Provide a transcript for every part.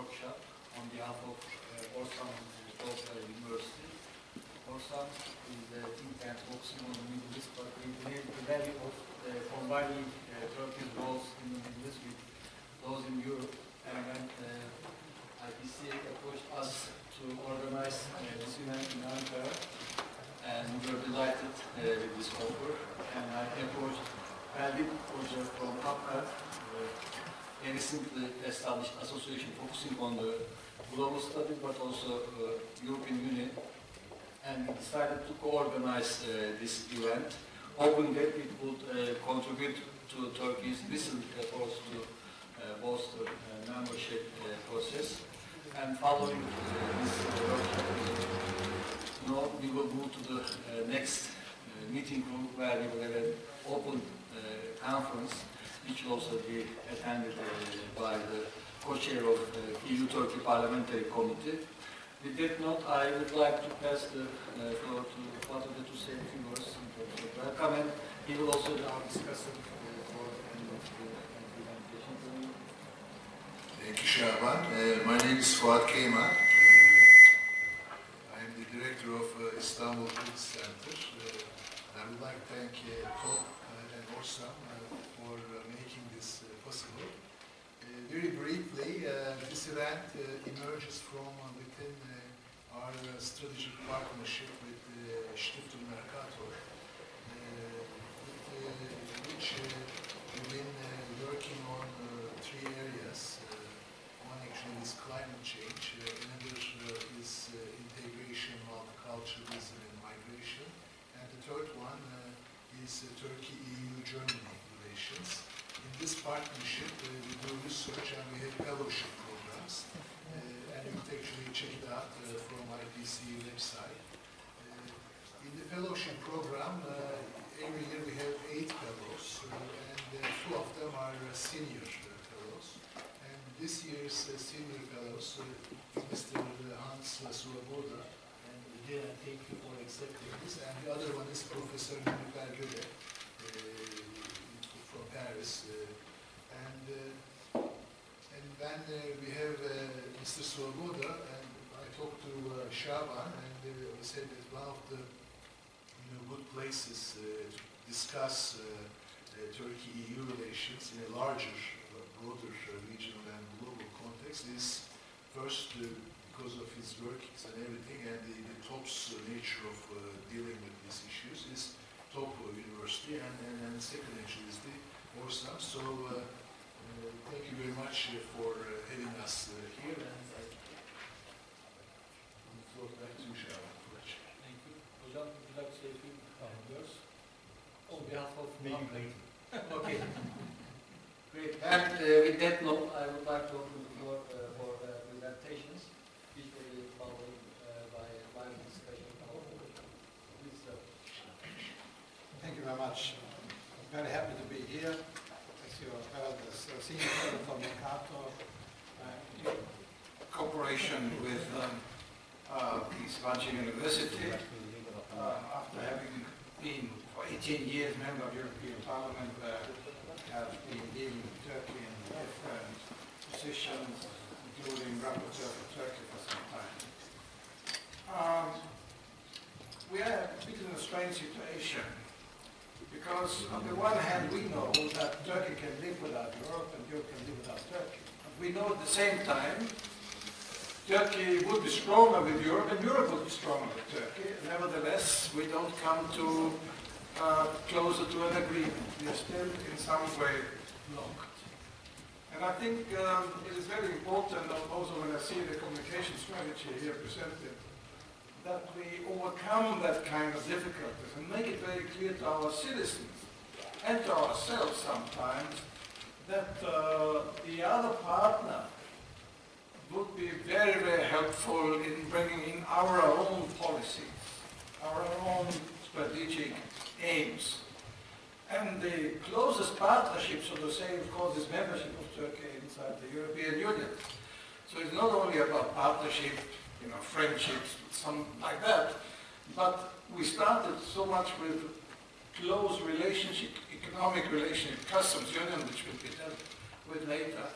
workshop on behalf of ORSAM University. ORSAM is a think tank focusing on the Middle East, but we believe the value of combining Turkey's roles in the Middle East with those in Europe. And when IPC approached us to organize this event in Ankara, and we were delighted with this offer. And I approached Erdenir from Fuat, a recently established association focusing on the global studies, but also European Union. And we decided to co-organize this event, hoping that it would contribute to Turkey's recent efforts to bolster membership process. And following this workshop, we will move to the next meeting room where we will have an open conference, which will also be attended by the co-chair of EU-Turkey Parliamentary Committee. With that note, I would like to pass the floor to Fuat to say a few words in terms of welcome, and he will also discuss it for the end of the presentation. Thank you, Şaban. My name is Fuat Keyman. I am the director of Istanbul Business Center. I would like to thank TOP and ORSAM for making this possible. Very briefly, this event emerges from within our strategic partnership with Stiftung Mercator, which we've been working on three areas. One actually is climate change, another is integration, multiculturalism and migration, and the third one is Turkey-EU-Germany relations. In this partnership, we do research and we have fellowship programs, and you can actually check it out from IPC website. In the fellowship program, every year we have 8 fellows, and 2 of them are senior fellows. And this year's senior fellows, Mr. Swoboda, and again I thank you for accepting this, and the other one is Professor Gerald from Paris, and then we have Mr. Swoboda, and I talked to Şaban, and he said that one of the good places to discuss Turkey-EU relations in a larger, broader regional and global context is first because of his work and everything, and the TOP's nature of dealing with these issues is TOP University, and second actually is the ORSAM. So thank you very much for having us here, and I floor back to Şaban. Thank you. Hocam, would you like to say a few words on behalf of maybe later? Okay. Great. And with that note, I would like to open the floor for presentations, which will be followed by a live discussion. Please, sir. Thank you very much. I'm very happy to be here. As you heard, as senior fellow from Mercator, in cooperation with Swansea University. After having been for 18 years member of European Parliament, have been dealing with Turkey in different positions, including rapporteur for Turkey for some time. We are a bit in a strange situation, because on the one hand we know that Turkey can live without Europe and Europe can live without Turkey. But we know at the same time Turkey would be stronger with Europe and Europe would be stronger with Turkey. Nevertheless, we don't come to closer to an agreement. We are still in some way blocked. And I think it is very important, also when I see the communication strategy here presented, that we overcome that kind of difficulties and make it very clear to our citizens and to ourselves sometimes that the other partner would be very, very helpful in bringing in our own policies, our own strategic aims. And the closest partnership, so to say, of course, is membership of Turkey inside the European Union. So it's not only about partnership, friendships, something like that, but we started so much with close relationship, economic relationship, customs union, which will be dealt with later.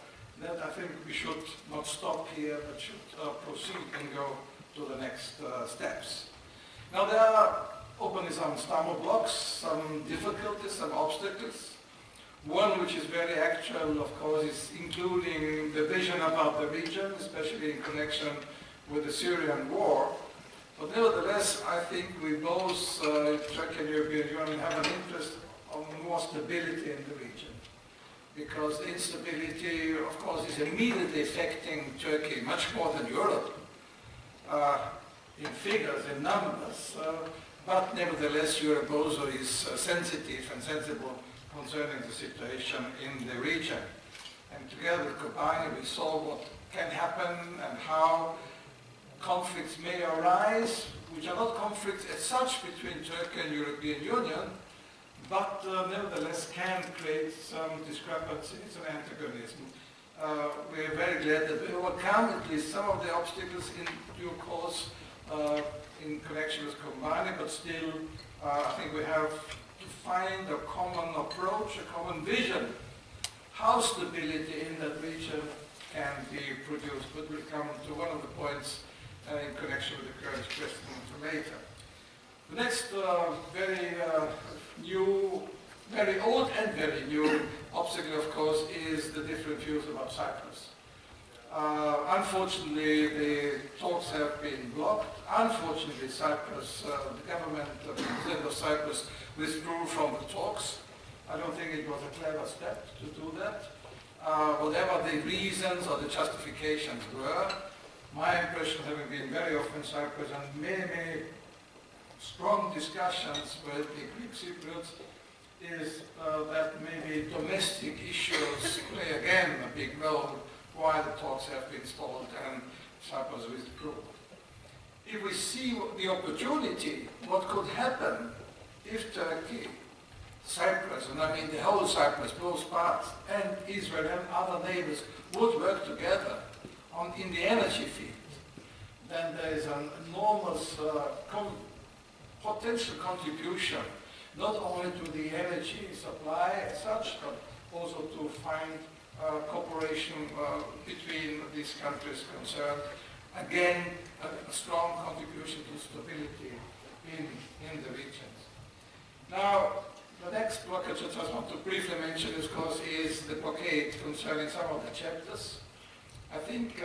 that I think we should not stop here, but should proceed and go to the next steps. Now there are openly some stumbling blocks, some difficulties, some obstacles. One which is very actual, of course, is including the vision about the region, especially in connection with the Syrian war. But nevertheless, I think we both, Turkey and European Union, have an interest on more stability in the region. Because the instability, of course, is immediately affecting Turkey much more than Europe, in figures, in numbers. But nevertheless, Europe also is sensitive and sensible concerning the situation in the region. And together with Kobani, we saw what can happen and how conflicts may arise, which are not conflicts as such between Turkey and European Union, but nevertheless can create some discrepancies and antagonism. We are very glad that we overcome at least some of the obstacles in due course in connection with Kobani, but still I think we have to find a common approach, a common vision, how stability in that region can be produced. But we'll come to one of the points in connection with the current question later. The next very old and very new obstacle, of course, is the different views about Cyprus. Unfortunately, the talks have been blocked. Unfortunately, Cyprus, the government, the president of Cyprus, withdrew from the talks. I don't think it was a clever step to do that. Whatever the reasons or the justifications were, my impression, having been very often in Cyprus and many strong discussions with the Greek Cypriots, is that maybe domestic issues play again a big role why the talks have been stalled and Cyprus withdrew. If we see the opportunity, what could happen if Turkey, Cyprus, and I mean the whole Cyprus, both parts, and Israel and other neighbors would work together in the energy field, then there is an enormous potential contribution, not only to the energy supply as such, but also to find cooperation between these countries concerned. Again, a strong contribution to stability in the regions. Now, the next block I just want to briefly mention, of course, is the blockade concerning some of the chapters. I think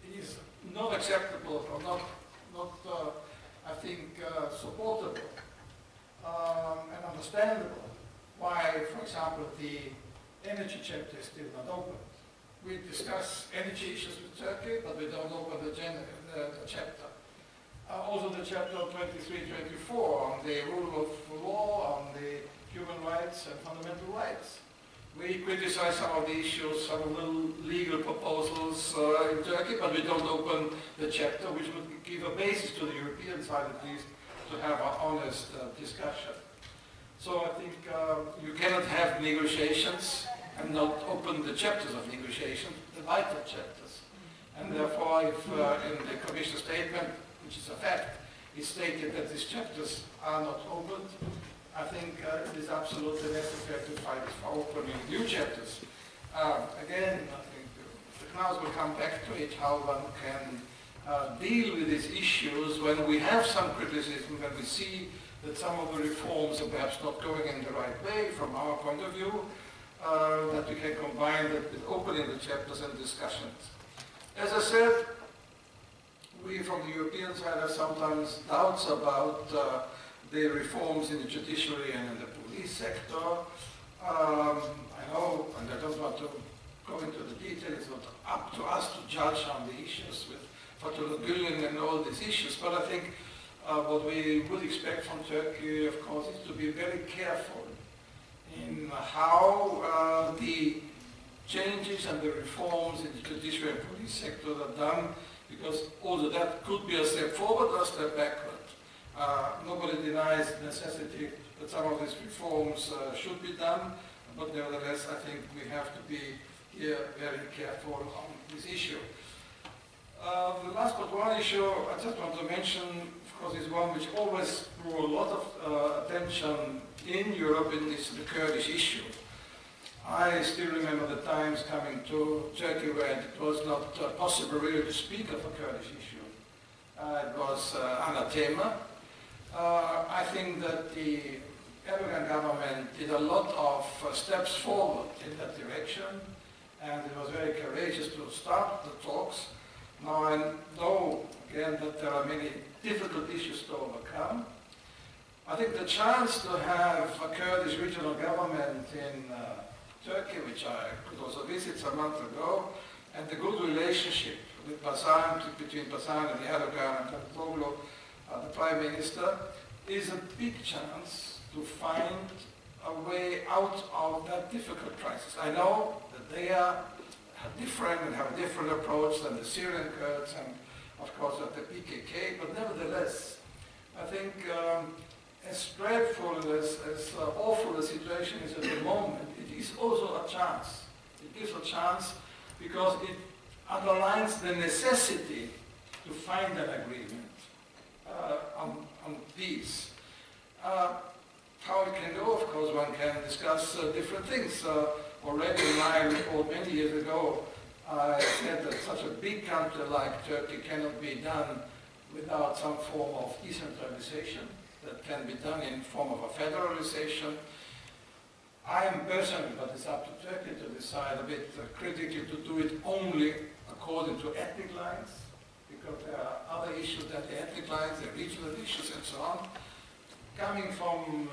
it is not acceptable or not I think, supportable and understandable why, for example, the energy chapter is still not open. We discuss energy issues with Turkey, but we don't open the chapter. Also the chapter 23-24 on the rule of law, on the human rights and fundamental rights. We criticize some of the issues, some of the legal proposals in Turkey, but we don't open the chapter, which would give a basis to the European side at least to have an honest discussion. So I think you cannot have negotiations and not open the chapters of negotiation, the vital chapters. And therefore, if in the Commission statement, which is a fact, it's stated that these chapters are not opened, I think it is absolutely necessary to fight for opening new chapters. Again, I think the Knaus will come back to it, how one can deal with these issues when we have some criticism, when we see that some of the reforms are perhaps not going in the right way from our point of view, that we can combine that with opening the chapters and discussions. As I said, we from the European side have sometimes doubts about the reforms in the judiciary and in the police sector. I know, and I don't want to go into the details, it's not up to us to judge on the issues with Fatullah and all these issues, but I think what we would expect from Turkey, of course, is to be very careful in how the changes and the reforms in the judiciary and police sector are done, because although that could be a step forward or a step backward. Nobody denies the necessity that some of these reforms should be done, but nevertheless I think we have to be here very careful on this issue. The last but one issue I just want to mention, of course, is one which always drew a lot of attention in Europe, and it's the Kurdish issue. I still remember the times coming to Turkey where it was not possible really to speak of a Kurdish issue. It was anathema. I think that the Erdogan government did a lot of steps forward in that direction, and it was very courageous to start the talks. Now I know, again, that there are many difficult issues to overcome. I think the chance to have a Kurdish regional government in Turkey, which I could also visit some months ago, and the good relationship with between Basan and Erdogan and Kılıçdaroğlu, the Prime Minister, is a big chance to find a way out of that difficult crisis. I know that they are different and have a different approach than the Syrian Kurds and, of course, at the PKK, but nevertheless, I think as dreadful as awful the situation is at the moment, it is also a chance. It gives a chance because it underlines the necessity to find an agreement on peace. How it can go, of course, one can discuss different things. Already in my report many years ago, I said that such a big country like Turkey cannot be done without some form of decentralization that can be done in form of a federalization. I am personally, but it's up to Turkey to decide, a bit critically to do it only according to ethnic lines, because there are other issues than the ethnic lines, the regional issues and so on. Coming from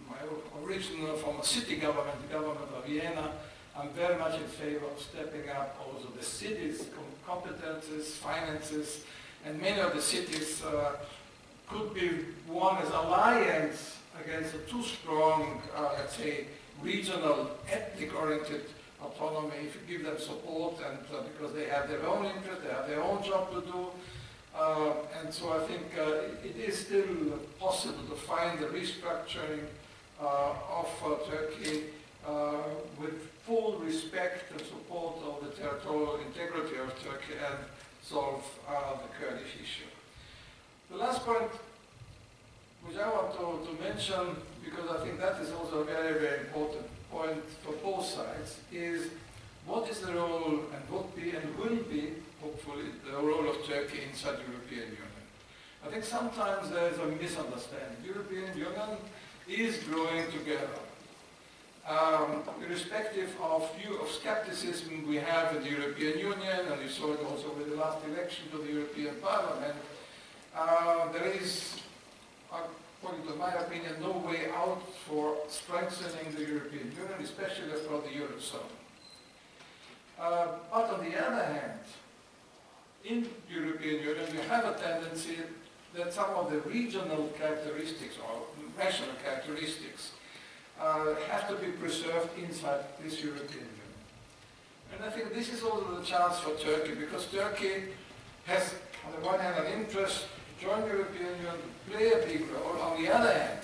my origin from a city government, the government of Vienna, I'm very much in favor of stepping up also the cities' competences, finances, and many of the cities could be won as alliance against a too strong, let's say, regional, ethnic-oriented autonomy if you give them support and because they have their own interest, they have their own job to do. And so I think it is still possible to find the restructuring of Turkey with full respect and support of the territorial integrity of Turkey and solve the Kurdish issue. The last point which I want to mention, because I think that is also a very, very important point for both sides, is what is the role and would be and will be, hopefully, the role of Turkey inside the European Union. I think sometimes there is a misunderstanding. The European Union is growing together. Irrespective of view of skepticism we have in the European Union, and you saw it also with the last election to the European Parliament, there is, according to my opinion, no way out for strengthening the European Union, especially for the Eurozone. But on the other hand, in the European Union, you have a tendency that some of the regional characteristics or national characteristics have to be preserved inside this European Union. And I think this is also the chance for Turkey, because Turkey has, on the one hand, an interest to join the European Union, to play a big role. On the other hand,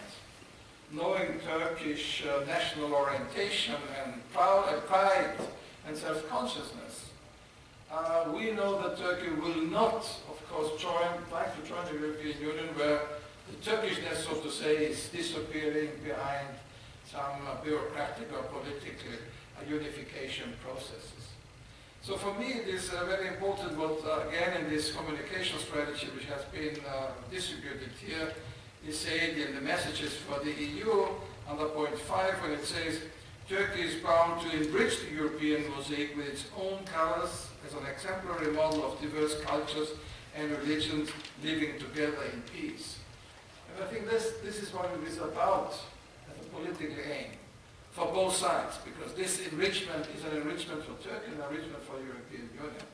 knowing Turkish national orientation and pride and self-consciousness, we know that Turkey will not, of course, like to join the European Union, where the Turkishness, so to say, is disappearing behind some bureaucratic or political unification processes. So for me, it is very important what, again, in this communication strategy which has been distributed here, is said in the messages for the EU under point 5, when it says, Turkey is bound to enrich the European mosaic with its own colors as an exemplary model of diverse cultures and religions living together in peace. And I think this is what it is about as a political aim for both sides, because this enrichment is an enrichment for Turkey and an enrichment for the European Union.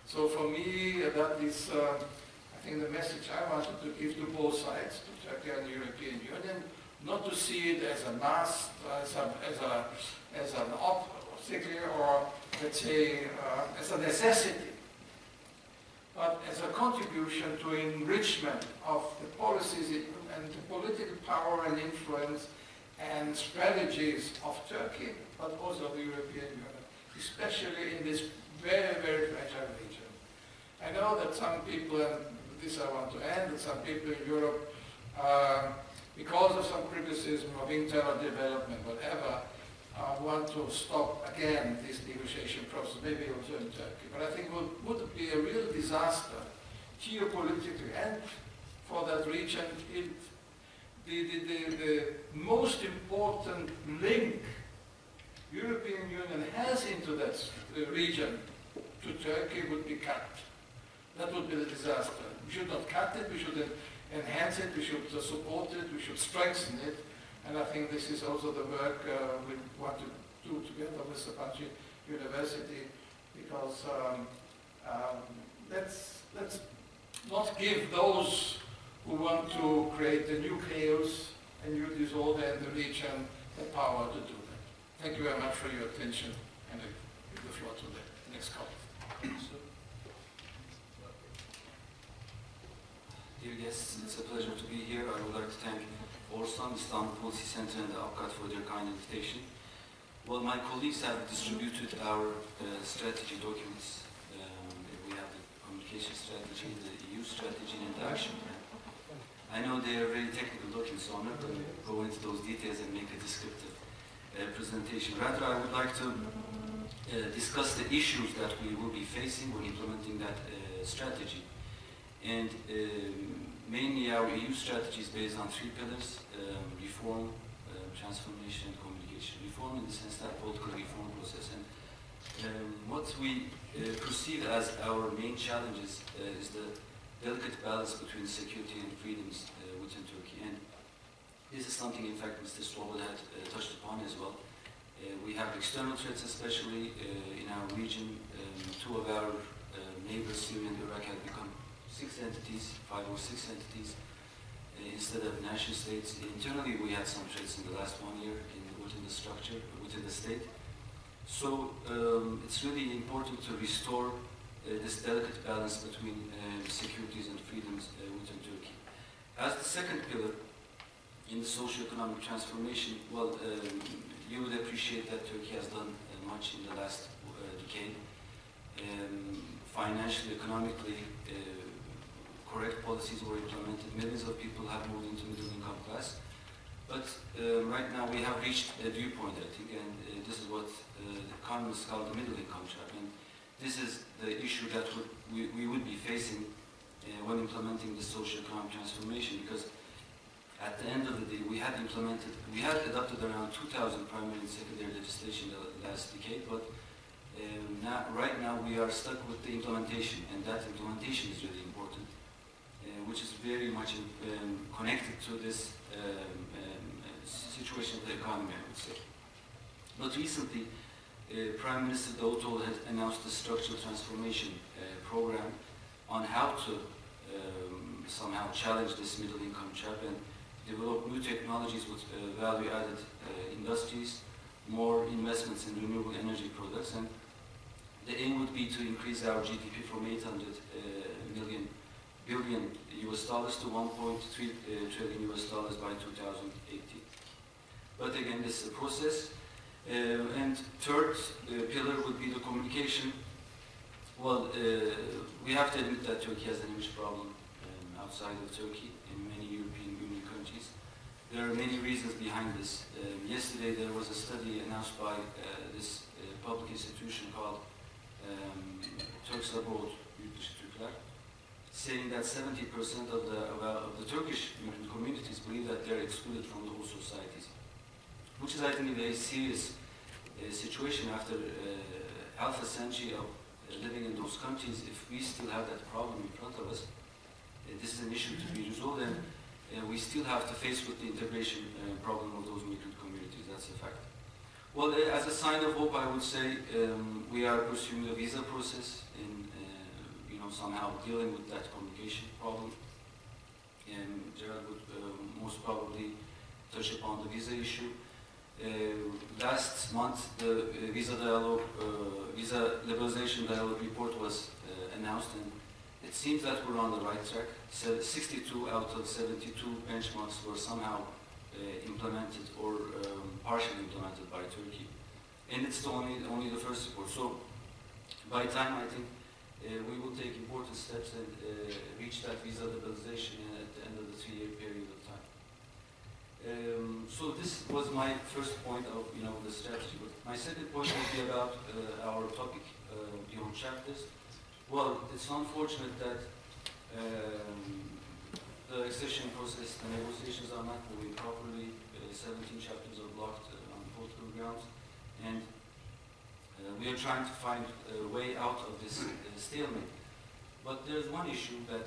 So for me, that is, I think, the message I wanted to give to both sides, to Turkey and the European Union, not to see it as a must, as an obstacle, or let's say as a necessity, but as a contribution to enrichment of the policies and the political power and influence and strategies of Turkey, but also of the European Union, especially in this very, very fragile region. I know that some people, and this I want to end, that some people in Europe, because of some criticism of internal development, whatever, want to stop again this negotiation process, maybe also in Turkey. But I think it would be a real disaster, geopolitically and for that region. The most important link European Union has into that region to Turkey would be cut. That would be the disaster. We should not cut it, we should enhance it, we should support it, we should strengthen it. And I think this is also the work we want to do together with the Sabancı University, because let's not give those who want to create a new chaos, a new disorder in the region, the power to do that. Thank you very much for your attention, and I give the floor to the next colleague. Dear guests, it's a pleasure to be here. I would like to thank ORSAM, Istanbul Policy Center, and the AFGAT for their kind invitation. Well, my colleagues have distributed our strategy documents. We have the communication strategy, the EU strategy, and the action plan. I know they are very technical documents, so I'm not going to go into those details and make a descriptive presentation. Rather, I would like to discuss the issues that we will be facing when implementing that strategy. And mainly our EU strategy is based on three pillars: reform, transformation, and communication. Reform in the sense that political reform process. And what we perceive as our main challenges is the delicate balance between security and freedoms within Turkey. And this is something, in fact, Mr. Swoboda had touched upon as well. We have external threats, especially in our region. Two of our neighbors, Syria and Iraq, have become 5 or 6 entities instead of nation states. Internally, we had some threats in the last 1 year within the structure, within the state. So it's really important to restore this delicate balance between securities and freedoms within Turkey. As the second pillar in the socio-economic transformation, well, you would appreciate that Turkey has done much in the last decade. Financially, economically, correct policies were implemented. Millions of people have moved into middle income class. But right now we have reached a due point, I think, and this is what the economists call the middle income trap. And this is the issue that we would be facing when implementing the socio-economic transformation, because at the end of the day, we had adopted around 2,000 primary and secondary legislation the last decade, but right now we are stuck with the implementation, and that implementation is really important, which is very much connected to this situation of the economy, I would say. But recently, Prime Minister Davutoğlu has announced a structural transformation program on how to somehow challenge this middle income trap and develop new technologies with value-added industries, more investments in renewable energy products, and the aim would be to increase our GDP from 800 billion US dollars to 1.3 trillion US dollars by 2018. But again, this is a process. And third pillar would be the communication. Well, we have to admit that Turkey has an image problem outside of Turkey in many European Union countries. There are many reasons behind this. Yesterday there was a study announced by this public institution called Turks Abroad, saying that 70% of the Turkish communities believe that they're excluded from the whole societies, which is, I think, a very serious situation after half a century of living in those countries. If we still have that problem in front of us, this is an issue to be resolved, and we still have to face with the integration problem of those migrant communities. That's a fact. Well, as a sign of hope, I would say we are pursuing the visa process in somehow dealing with that communication problem. And Gerald would most probably touch upon the visa issue. Last month, the visa liberalization dialogue report was announced, and it seems that we're on the right track. 62 out of 72 benchmarks were somehow implemented or partially implemented by Turkey, and it's only the first report. So, by time, I think we will take important steps and reach that visa liberalization at the end of the 3-year period of time. So this was my first point of the strategy. But my second point would be about our topic beyond chapters. Well, it's unfortunate that the accession process, the negotiations are not moving properly. 17 chapters are blocked on political grounds, and we are trying to find a way out of this stalemate. But there's one issue that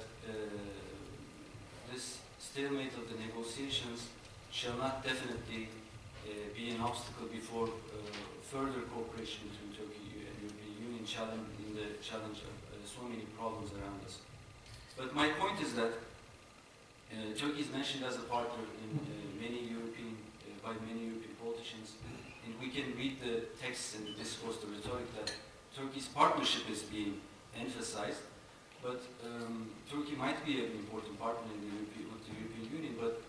this stalemate of the negotiations shall not definitely be an obstacle before further cooperation between Turkey and European Union in the challenge of so many problems around us. But my point is that Turkey is mentioned as a partner in by many European politicians, and we can read the texts and the discourse, the rhetoric that Turkey's partnership is being emphasized. But Turkey might be an important partner with the European Union, but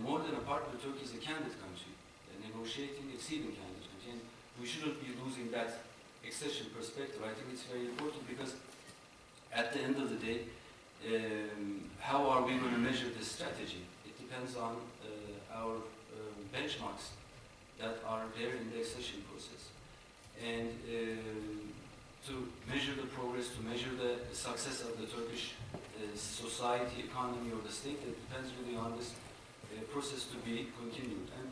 more than a partner, Turkey is a candidate country, negotiating, exceeding candidate country, and we shouldn't be losing that accession perspective. I think it's very important because at the end of the day, how are we going to measure this strategy? It depends on our benchmarks that are there in the accession process. And to measure the progress, to measure the success of the Turkish society, economy, or the state, it depends really on this process to be continued. And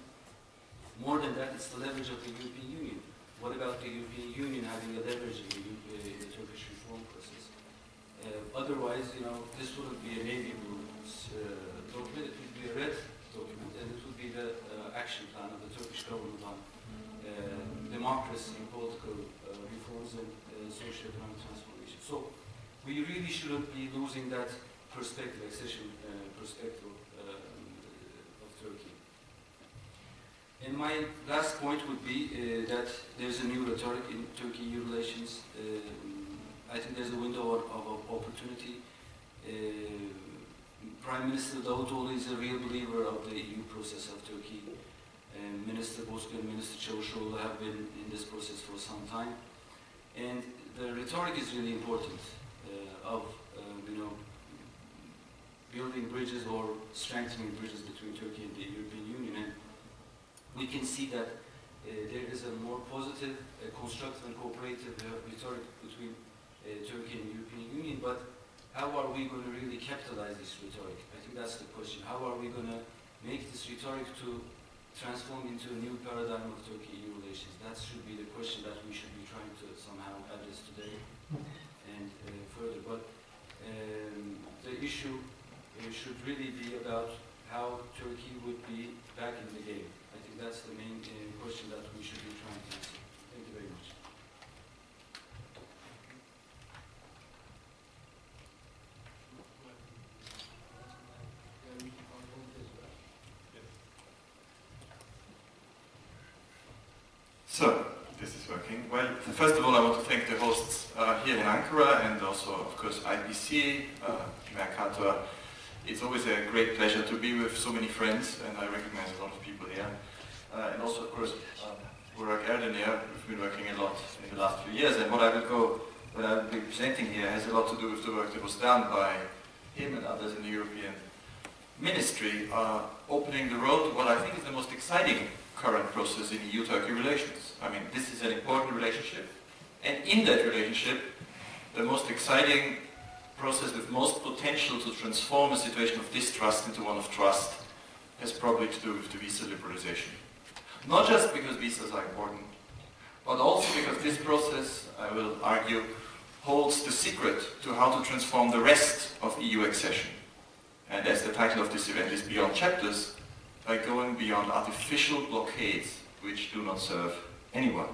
more than that, it's the leverage of the European Union. What about the European Union having a leverage in the Turkish reform process? Otherwise, this wouldn't be a Navy rules document, it would be a red document, and it would be the action plan of the Turkish government on democracy, political reforms, and socio-economic transformation. So we really shouldn't be losing that perspective, accession perspective of Turkey. And my last point would be that there's a new rhetoric in Turkey-EU relations. I think there's a window of opportunity. Prime Minister Davutoğlu is a real believer of the EU process of Turkey. Minister Bozkır and Minister Çavuşoğlu have been in this process for some time. And the rhetoric is really important of building bridges or strengthening bridges between Turkey and the European Union. And we can see that there is a more positive, constructive and cooperative rhetoric between Turkey and the European Union, but how are we going to really capitalize this rhetoric? I think that's the question. How are we going to make this rhetoric to transform into a new paradigm of Turkey-EU relations? That should be the question that we should be trying to somehow address today and further. But the issue should really be about how Turkey would be back in the game. I think that's the main question that we should be trying to answer. Thank you very much. So, this is working. Well, first of all, I want to thank the hosts here in Ankara and also, of course, IPC, Mercator. It's always a great pleasure to be with so many friends, and I recognize a lot of people here. And also, of course, Burak, Erdenir, we've been working a lot in the last few years, and what I will be presenting here has a lot to do with the work that was done by him and others in the European Ministry, opening the road to what I think is the most exciting current process in EU-Turkey relations. I mean, this is an important relationship, and in that relationship, the most exciting process with most potential to transform a situation of distrust into one of trust has probably to do with the visa liberalization. Not just because visas are important, but also because this process, I will argue, holds the secret to how to transform the rest of EU accession. And as the title of this event is Beyond Chapters, by going beyond artificial blockades which do not serve anyone.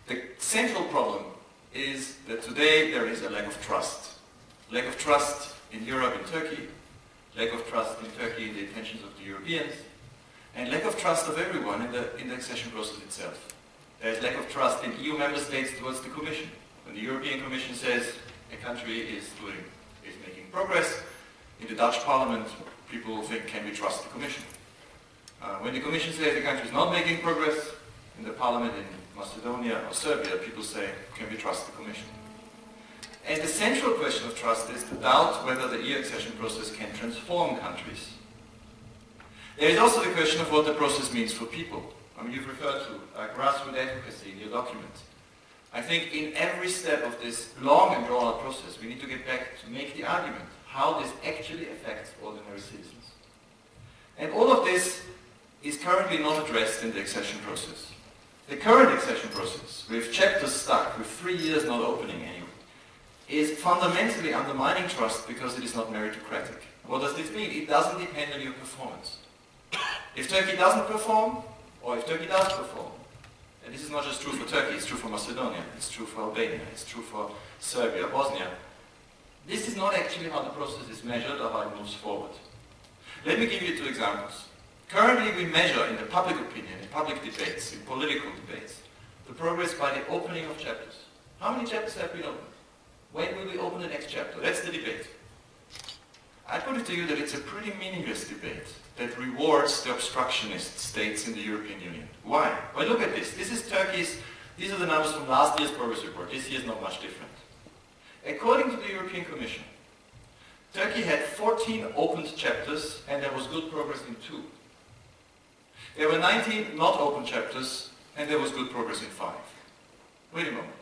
The central problem is that today there is a lack of trust. Lack of trust in Europe and Turkey, lack of trust in Turkey in the intentions of the Europeans, and lack of trust of everyone in the accession process itself. There is lack of trust in EU member states towards the Commission. When the European Commission says a country is making progress, in the Dutch Parliament people think, can we trust the Commission? When the Commission says the country is not making progress, in the Parliament in Macedonia or Serbia, people say, can we trust the Commission? And the central question of trust is the doubt whether the EU accession process can transform countries. There is also the question of what the process means for people. I mean, you've referred to grassroots advocacy in your document. I think in every step of this long and drawn-out process, we need to get back to make the argument how this actually affects ordinary citizens. And all of this is currently not addressed in the accession process. The current accession process, with chapters stuck, with 3 years not opening anyway, is fundamentally undermining trust because it is not meritocratic. What does this mean? It doesn't depend on your performance. If Turkey doesn't perform, or if Turkey does perform, and this is not just true for Turkey, it's true for Macedonia, it's true for Albania, it's true for Serbia, Bosnia, this is not actually how the process is measured or how it moves forward. Let me give you 2 examples. Currently we measure in the public opinion, in public debates, in political debates, the progress by the opening of chapters. How many chapters have been opened? When will we open the next chapter? That's the debate. I put it to you that it's a pretty meaningless debate that rewards the obstructionist states in the European Union. Why? Well, look at this. This is Turkey's, these are the numbers from last year's progress report. This year is not much different. According to the European Commission, Turkey had 14 opened chapters and there was good progress in 2. There were 19 not open chapters and there was good progress in 5. Wait a moment.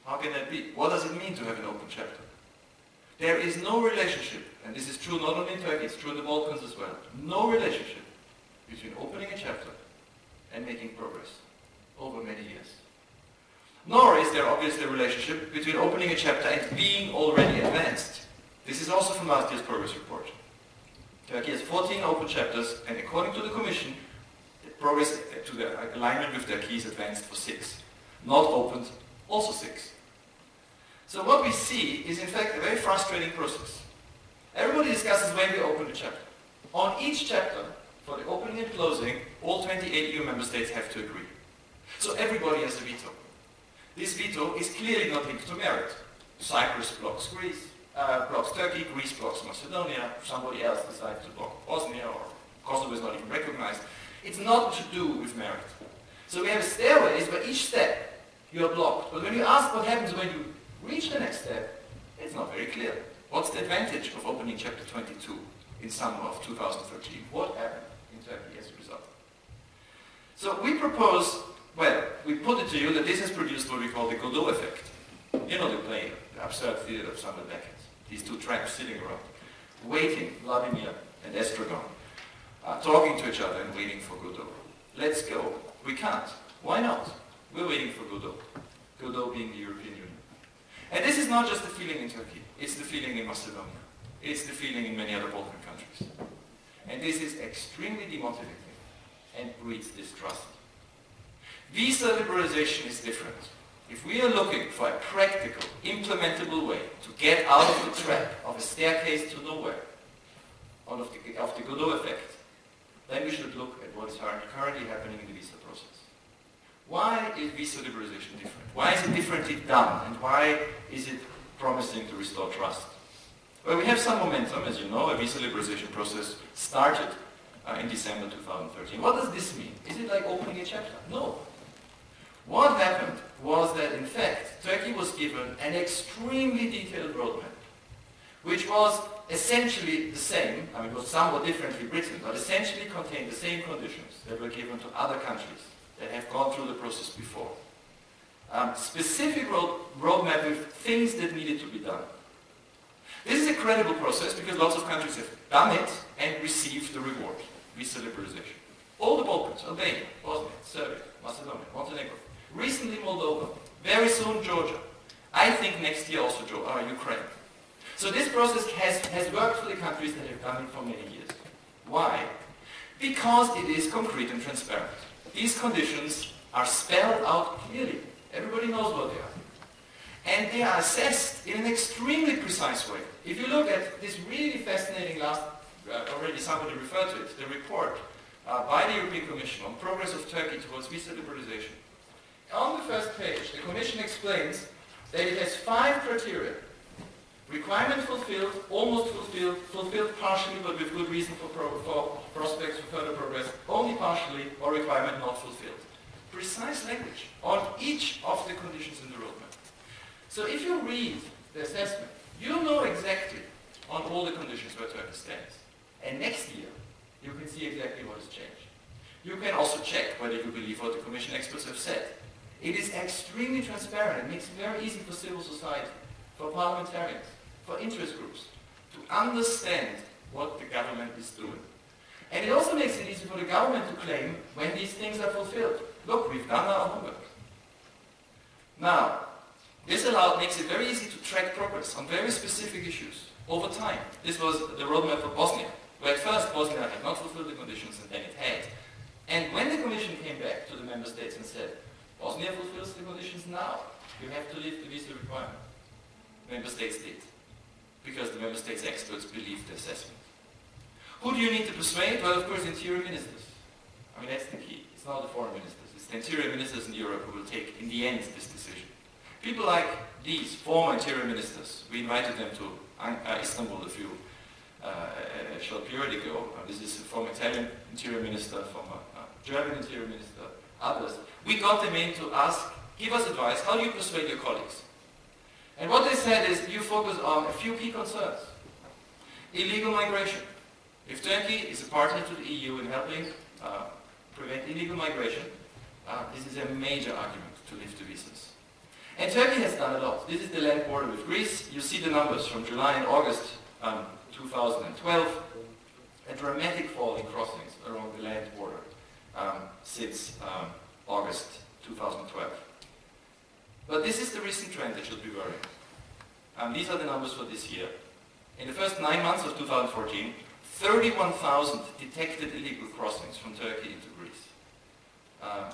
How can that be? What does it mean to have an open chapter? There is no relationship, and this is true not only in Turkey, it's true in the Balkans as well, no relationship between opening a chapter and making progress over many years. Nor is there obviously a relationship between opening a chapter and being already advanced. This is also from last year's progress report. Turkey has 14 open chapters, and according to the Commission, the progress to the alignment with Turkey is advanced for 6. Not opened, also 6. So what we see is in fact a very frustrating process. Everybody discusses when we open a chapter. On each chapter, for the opening and closing, all 28 EU member states have to agree. So everybody has a veto. This veto is clearly not linked to merit. Cyprus blocks Greece, blocks Turkey, Greece blocks Macedonia, somebody else decides to block Bosnia, or Kosovo is not even recognized. It's not to do with merit. So we have stairways where each step you are blocked. But when you ask what happens when you reach the next step, it's not very clear. What's the advantage of opening chapter 22 in summer of 2013? What happened in Turkey as a result? So we propose, well, we put it to you that this has produced what we call the Godot effect. You know the play, the absurd theater of Samuel Beckett. These 2 tramps sitting around, waiting, Vladimir and Estragon, talking to each other and waiting for Godot. Let's go. We can't. Why not? We're waiting for Godot. Godot being the European Union. And this is not just the feeling in Turkey, it's the feeling in Macedonia. It's the feeling in many other Balkan countries. And this is extremely demotivating and breeds distrust. Visa liberalization is different. If we are looking for a practical, implementable way to get out of the trap of a staircase to nowhere, of the Godot effect, then we should look at what is currently happening in the visa process. Why is visa liberalization different? Why is it differently done? And why is it promising to restore trust? Well, we have some momentum, as you know. A visa liberalization process started in December 2013. What does this mean? Is it like opening a chapter? No. What happened was that, in fact, Turkey was given an extremely detailed roadmap, which was essentially the same, I mean, it was somewhat differently written, but essentially contained the same conditions that were given to other countries that have gone through the process before. Specific roadmap with things that needed to be done. This is a credible process because lots of countries have done it and received the reward, visa liberalization. All the Balkans, Albania, Bosnia, Serbia, Macedonia, Montenegro, recently Moldova, very soon Georgia. I think next year also Ukraine. So this process has worked for the countries that have done it for many years. Why? Because it is concrete and transparent. These conditions are spelled out clearly. Everybody knows what they are. And they are assessed in an extremely precise way. If you look at this really fascinating already somebody referred to it, the report by the European Commission on progress of Turkey towards visa liberalization. On the first page, the Commission explains that it has 5 criteria. Requirement fulfilled, almost fulfilled, fulfilled partially but with good reason for prospects for further progress, only partially, or requirement not fulfilled. Precise language on each of the conditions in the roadmap. So if you read the assessment, you know exactly on all the conditions where Turkey stands. And next year, you can see exactly what has changed. You can also check whether you believe what the Commission experts have said. It is extremely transparent. It makes it very easy for civil society, for parliamentarians, for interest groups to understand what the government is doing. And it also makes it easy for the government to claim when these things are fulfilled. Look, we've done our homework. Now, this makes it very easy to track progress on very specific issues over time. This was the roadmap for Bosnia, where at first Bosnia had not fulfilled the conditions and then it had. And when the Commission came back to the member states and said, Bosnia fulfills the conditions now, you have to lift the visa requirement. Member states did, because the member states experts believed the assessment. Who do you need to persuade? Well, of course, interior ministers. I mean, that's the key. It's not the foreign ministers. It's the interior ministers in Europe who will take, in the end, this decision. People like these former interior ministers, we invited them to Istanbul a short period ago. This is a former Italian interior minister, former German interior minister, others. We got them in to ask, give us advice, how do you persuade your colleagues? And what they said is, you focus on a few key concerns. Illegal migration. If Turkey is a partner to the EU in helping prevent illegal migration, this is a major argument to lift the visas. And Turkey has done a lot. This is the land border with Greece. You see the numbers from July and August 2012. A dramatic fall in crossings along the land border since August 2012. But this is the recent trend that should be worrying. These are the numbers for this year. In the first 9 months of 2014, 31,000 detected illegal crossings from Turkey into Greece.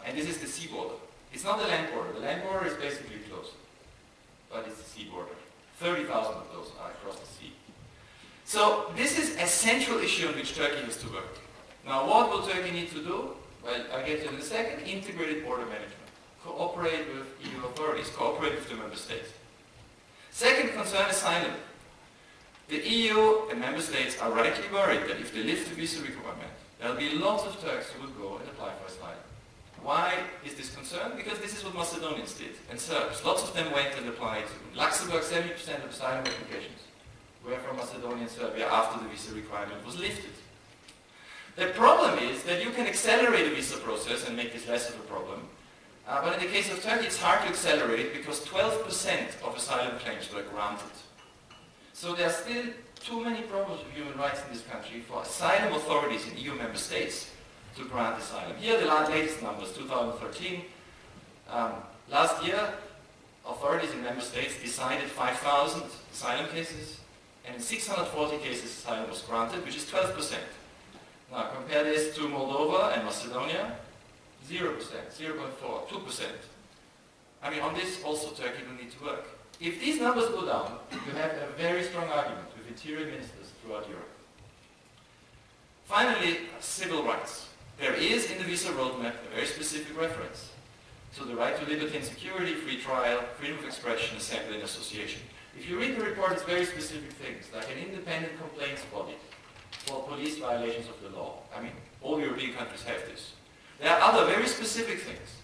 And this is the sea border. It's not the land border. The land border is basically closed. But it's the sea border. 30,000 of those are across the sea. So this is a central issue on which Turkey has to work. Now what will Turkey need to do? Well, I'll get to it in a second. Integrated border management. Cooperate with EU authorities. Cooperate with the member states. Second concern, asylum. The EU and member states are rightly worried that if they lift the visa requirement, there will be lots of Turks who will go and apply for asylum. Why is this concerned? Because this is what Macedonians did, and Serbs. Lots of them went and applied. In Luxembourg, 70% of asylum applications were from Macedonia and Serbia after the visa requirement was lifted. The problem is that you can accelerate the visa process and make this less of a problem. But in the case of Turkey, it's hard to accelerate because 12% of asylum claims were granted. So there are still too many problems with human rights in this country for asylum authorities in EU member states to grant asylum. Here are the latest numbers, 2013. Last year, authorities in member states decided 5,000 asylum cases, and in 640 cases asylum was granted, which is 12%. Now compare this to Moldova and Macedonia, 0%, 0.4, 2%. I mean, on this also Turkey will need to work. If these numbers go down, you have a very strong argument with interior ministers throughout Europe. Finally, civil rights. There is in the visa roadmap a very specific reference to the right to liberty and security, free trial, freedom of expression, assembly and association. If you read the report, it's very specific things, like an independent complaints body for police violations of the law. I mean, all European countries have this. There are other very specific things.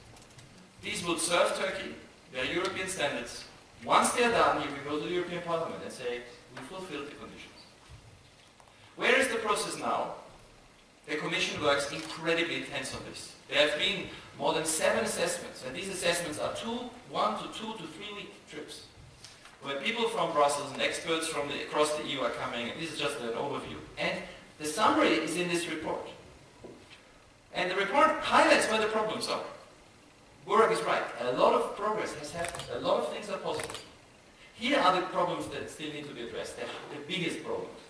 These would serve Turkey. They are European standards. Once they are done, you can go to the European Parliament and say, we fulfilled the conditions. Where is the process now? The Commission works incredibly intense on this. There have been more than 7 assessments, and these assessments are 1 to 2 to 3 week trips, where people from Brussels and experts from across the EU are coming, and this is just an overview. And the summary is in this report. And the report highlights where the problems are. Burak is right. A lot of progress has happened. A lot of things are positive. Here are the problems that still need to be addressed. They're the biggest problems.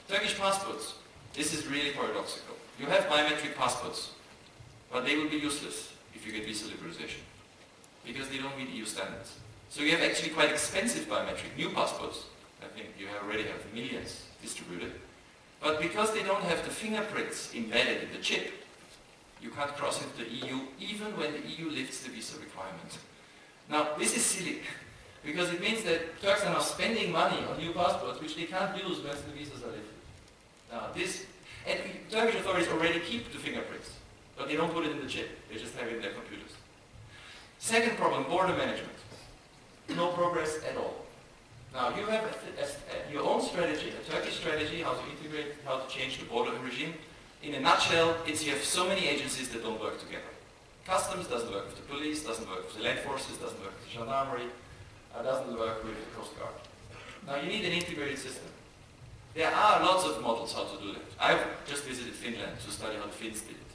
Turkish passports. This is really paradoxical. You have biometric passports, but they will be useless if you get visa liberalization, because they don't meet EU standards. So you have actually quite expensive biometric new passports. I think you already have millions distributed. But because they don't have the fingerprints embedded in the chip, you can't cross into the EU even when the EU lifts the visa requirement. Now, this is silly, because it means that Turks are now spending money on new passports which they can't use once the visas are lifted. Now, and Turkish authorities already keep the fingerprints, but they don't put it in the chip. They just have it in their computers. Second problem, border management. No progress at all. Now, you have your own strategy, a Turkish strategy, how to integrate, how to change the border regime. In a nutshell, it's you have so many agencies that don't work together. Customs doesn't work with the police, doesn't work with the land forces, doesn't work with the gendarmerie, doesn't work with the Coast Guard. Now you need an integrated system. There are lots of models how to do that. I've just visited Finland to study how the Finns did it.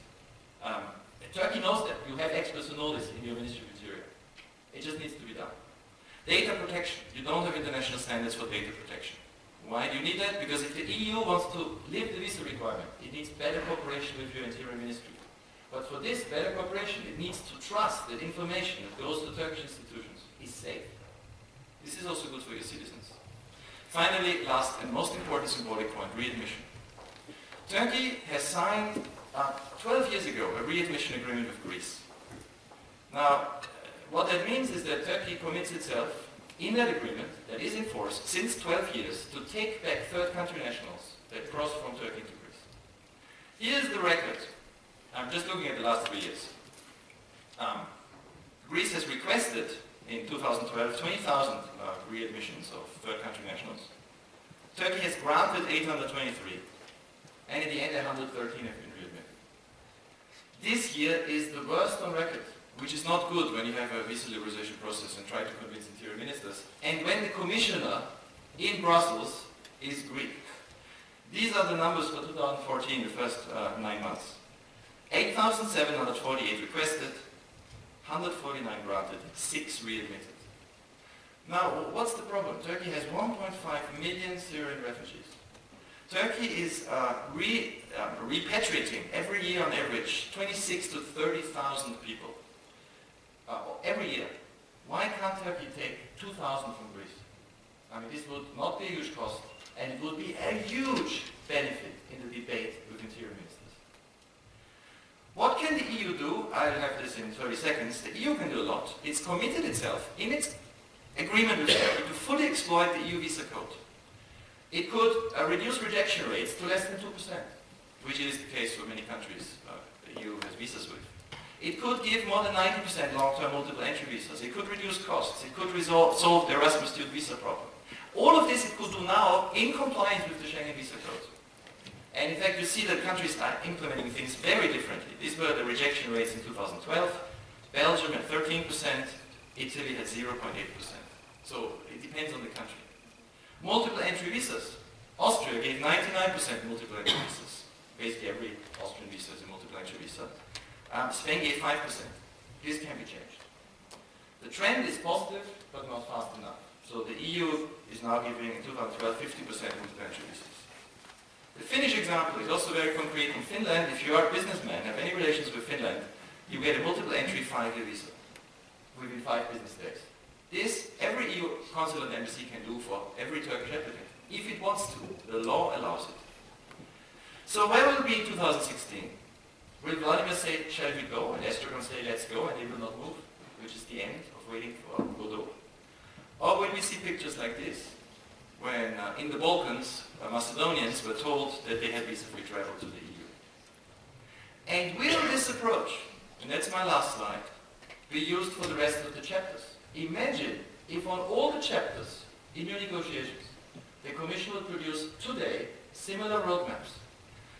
Turkey knows that. You have experts who know this in your Ministry of Interior. It just needs to be done. Data protection. You don't have international standards for data protection. Why do you need that? Because if the EU wants to lift the visa requirement, it needs better cooperation with your Interior Ministry. But for this better cooperation, it needs to trust that information that goes to Turkish institutions is safe. This is also good for your citizens. Finally, last and most important symbolic point, readmission. Turkey has signed 12 years ago a readmission agreement with Greece. Now, what that means is that Turkey commits itself in that agreement that is in force since 12 years to take back third country nationals that cross from Turkey to Greece. Here's the record. I'm just looking at the last 3 years. Greece has requested in 2012 20,000 readmissions of third country nationals. Turkey has granted 823, and in the end 113 have been readmitted. This year is the worst on record, which is not good when you have a visa liberalization process and try to convince interior ministers, and when the commissioner in Brussels is Greek. These are the numbers for 2014, the first 9 months. 8,748 requested, 149 granted, 6 readmitted. Now, what's the problem? Turkey has 1.5 million Syrian refugees. Turkey is repatriating every year on average 26 to 30,000 people. Every year. Why can't Turkey take 2,000 from Greece? I mean, this would not be a huge cost, and it would be a huge benefit in the debate with interior ministers. What can the EU do? I'll have this in 30 seconds. The EU can do a lot. It's committed itself in its agreement with Turkey to fully exploit the EU visa code. It could reduce rejection rates to less than 2%, which is the case for many countries the EU has visas with. It could give more than 90% long-term multiple entry visas. It could reduce costs. It could solve the Erasmus student visa problem. All of this it could do now in compliance with the Schengen visa code. And in fact, you see that countries are implementing things very differently. These were the rejection rates in 2012. Belgium at 13%, Italy at 0.8%. So it depends on the country. Multiple entry visas. Austria gave 99% multiple entry visas. Basically every Austrian visa is a multiple entry visa. Spain gave 5%. This can be changed. The trend is positive, but not fast enough. So the EU is now giving, in 2012, 50% multiple entry visas. The Finnish example is also very concrete. In Finland, if you are a businessman, have any relations with Finland, you get a multiple entry 5-year visa within 5 business days. This, every EU consulate and embassy can do for every Turkish applicant, if it wants to. The law allows it. So where will it be in 2016? Will Vladimir say, shall we go? And Estragon say, let's go, and they will not move, which is the end of waiting for Godot. Or will we see pictures like this, when in the Balkans, Macedonians were told that they had visa-free travel to the EU. And will this approach, and that's my last slide, be used for the rest of the chapters? Imagine if on all the chapters in your negotiations, the Commission will produce today similar roadmaps.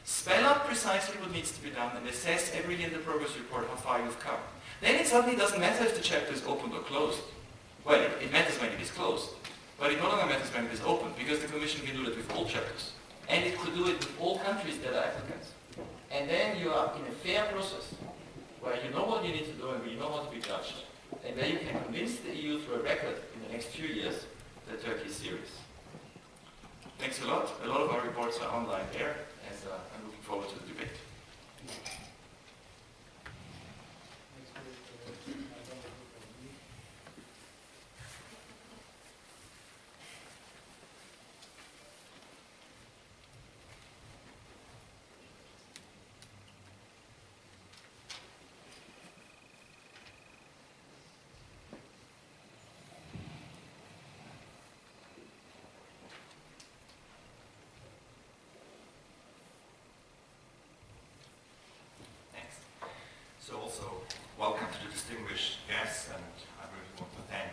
Spell out precisely what needs to be done and assess every year in the progress report how far you've come. Then it suddenly doesn't matter if the chapter is opened or closed. Well, it matters when it is closed. But it no longer matters when it is open, because the Commission can do that with all chapters. And it could do it with all countries that are applicants. And then you are in a fair process, where you know what you need to do and where you know how to be judged. And where you can convince the EU through a record in the next few years that Turkey is serious. Thanks a lot. A lot of our reports are online there, and I'm looking forward to the debate. So also, welcome to the distinguished guests, and I really want to thank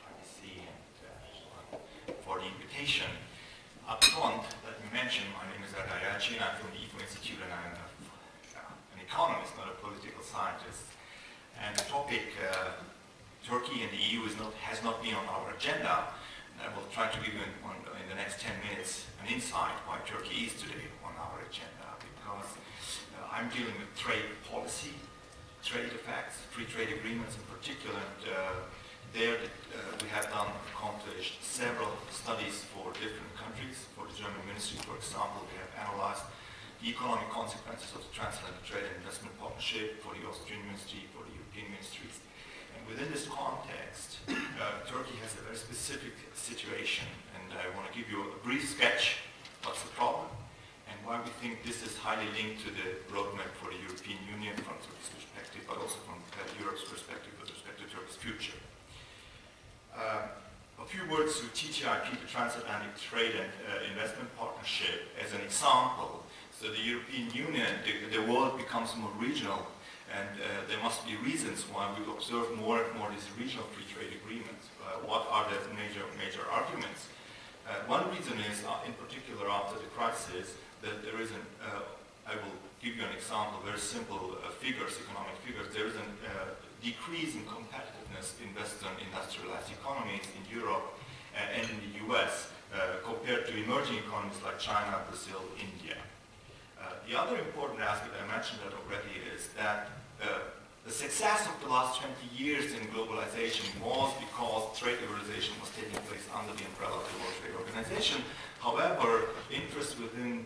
RBC and for the invitation. Up front, let me mention mentioned, my name is Erdal. I'm from the IFO Institute, and I'm an economist, not a political scientist. And the topic, Turkey and the EU has not been on our agenda. And I will try to give you in the next 10 minutes an insight why Turkey is today on our agenda. Because I'm dealing with trade policy, trade effects, free trade agreements in particular. And we have accomplished several studies for different countries. For the German ministry, for example, we have analyzed the economic consequences of the Transatlantic Trade and Investment Partnership. For the Austrian ministry, for the European ministries. And within this context, Turkey has a very specific situation. And I want to give you a brief sketch. What's the problem? And why we think this is highly linked to the roadmap for the European Union from Turkey's perspective, but also from Europe's perspective with respect to Turkey's future. A few words to TTIP, the Transatlantic Trade and Investment Partnership, as an example. So the European Union, the world becomes more regional, and there must be reasons why we observe more and more these regional free trade agreements. What are the major arguments? One reason is, in particular after the crisis, that there is I will give you an example, very simple economic figures. There is a decrease in competitiveness in Western industrialized economies in Europe and in the US compared to emerging economies like China, Brazil, India. The other important aspect, I mentioned that already, is that the success of the last 20 years in globalization was because trade liberalization was taking place under the umbrella of the World Trade Organization. However, interests within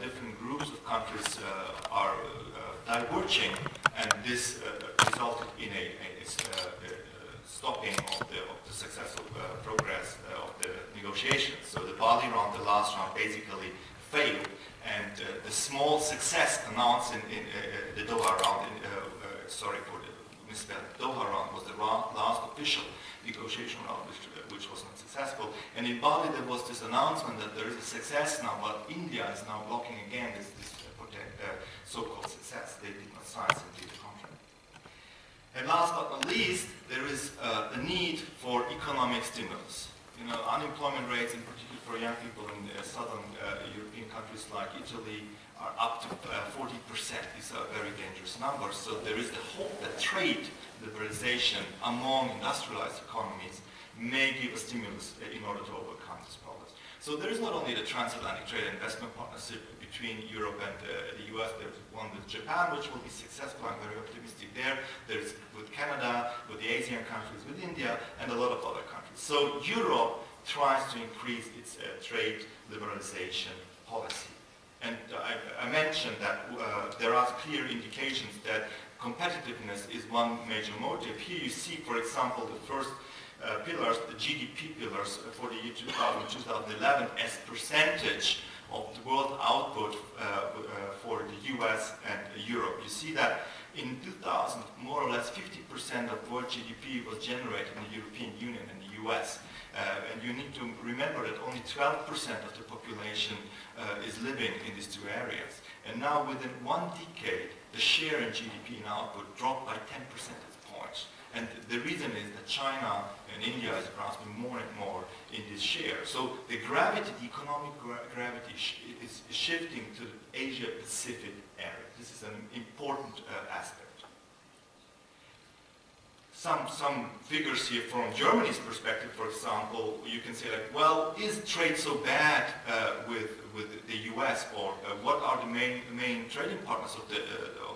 different groups of countries are diverging, and this resulted in a stopping of the successful progress of the negotiations. So the Bali round, the last round, basically failed, and the small success announced in the Doha round, sorry for the misspelling, Doha round was the last official negotiation round, which was not successful. And in Bali there was this announcement that there is a success now, but India is now blocking again this so-called success. They did not sign simply the contract. And last but not least, there is the need for economic stimulus. You know, unemployment rates, in particular for young people in southern European countries like Italy, are up to 40%. These are very dangerous numbers. So there is the hope that trade liberalization among industrialized economies may give a stimulus in order to overcome these problems. So there is not only the Transatlantic Trade and Investment Partnership between Europe and the US, there's one with Japan, which will be successful. I'm very optimistic there. There's with Canada, with the Asian countries, with India, and a lot of other countries. So Europe tries to increase its trade liberalization policy. And I mentioned that there are clear indications that competitiveness is one major motive. Here you see, for example, the first pillars, the GDP pillars for the year 2011 as percentage of the world output for the US and Europe. You see that in 2000, more or less 50% of world GDP was generated in the European Union and the US. And you need to remember that only 12% of the population is living in these two areas. And now within one decade, the share in GDP and output dropped by 10 percentage points. And the reason is that China and India is grasping more and more in this share. So the gravity, the economic gravity is shifting to the Asia-Pacific area. This is an important aspect. Some figures here from Germany's perspective, for example, you can say like, well, is trade so bad with the US, or what are the main trading partners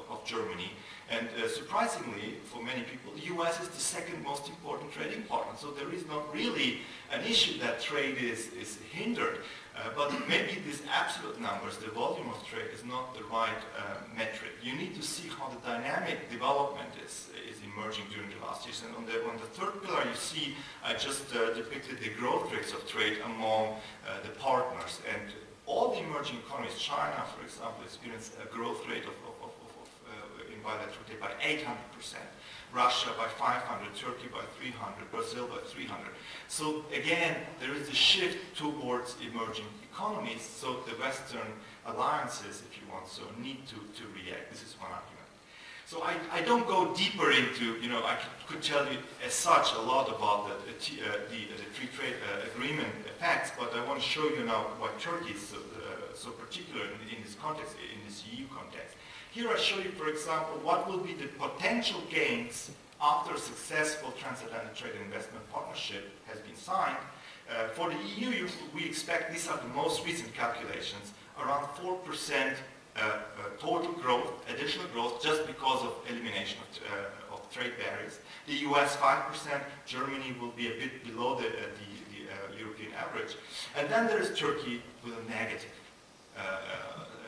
of Germany? And surprisingly, for many people, the US is the second most important trading partner. So there is not really an issue that trade is hindered. But maybe these absolute numbers, the volume of trade, is not the right metric. You need to see how the dynamic development is emerging during the last years. And on the third pillar, you see I just depicted the growth rates of trade among the partners. And all the emerging economies, China, for example, experienced a growth rate in bilateral trade by 800%. Russia by 500, Turkey by 300, Brazil by 300. So again, there is a shift towards emerging economies, so the Western alliances, if you want so, need to react. This is one argument. So I don't go deeper into, I could tell you as such a lot about the free trade agreement effects, but I want to show you now why Turkey is so particular in this context, in this EU context. Here I show you, for example, what will be the potential gains after a successful transatlantic trade and investment partnership has been signed. For the EU, we expect, these are the most recent calculations, around 4% total growth, additional growth, just because of elimination of trade barriers. The US 5%, Germany will be a bit below the European average. And then there is Turkey with a negative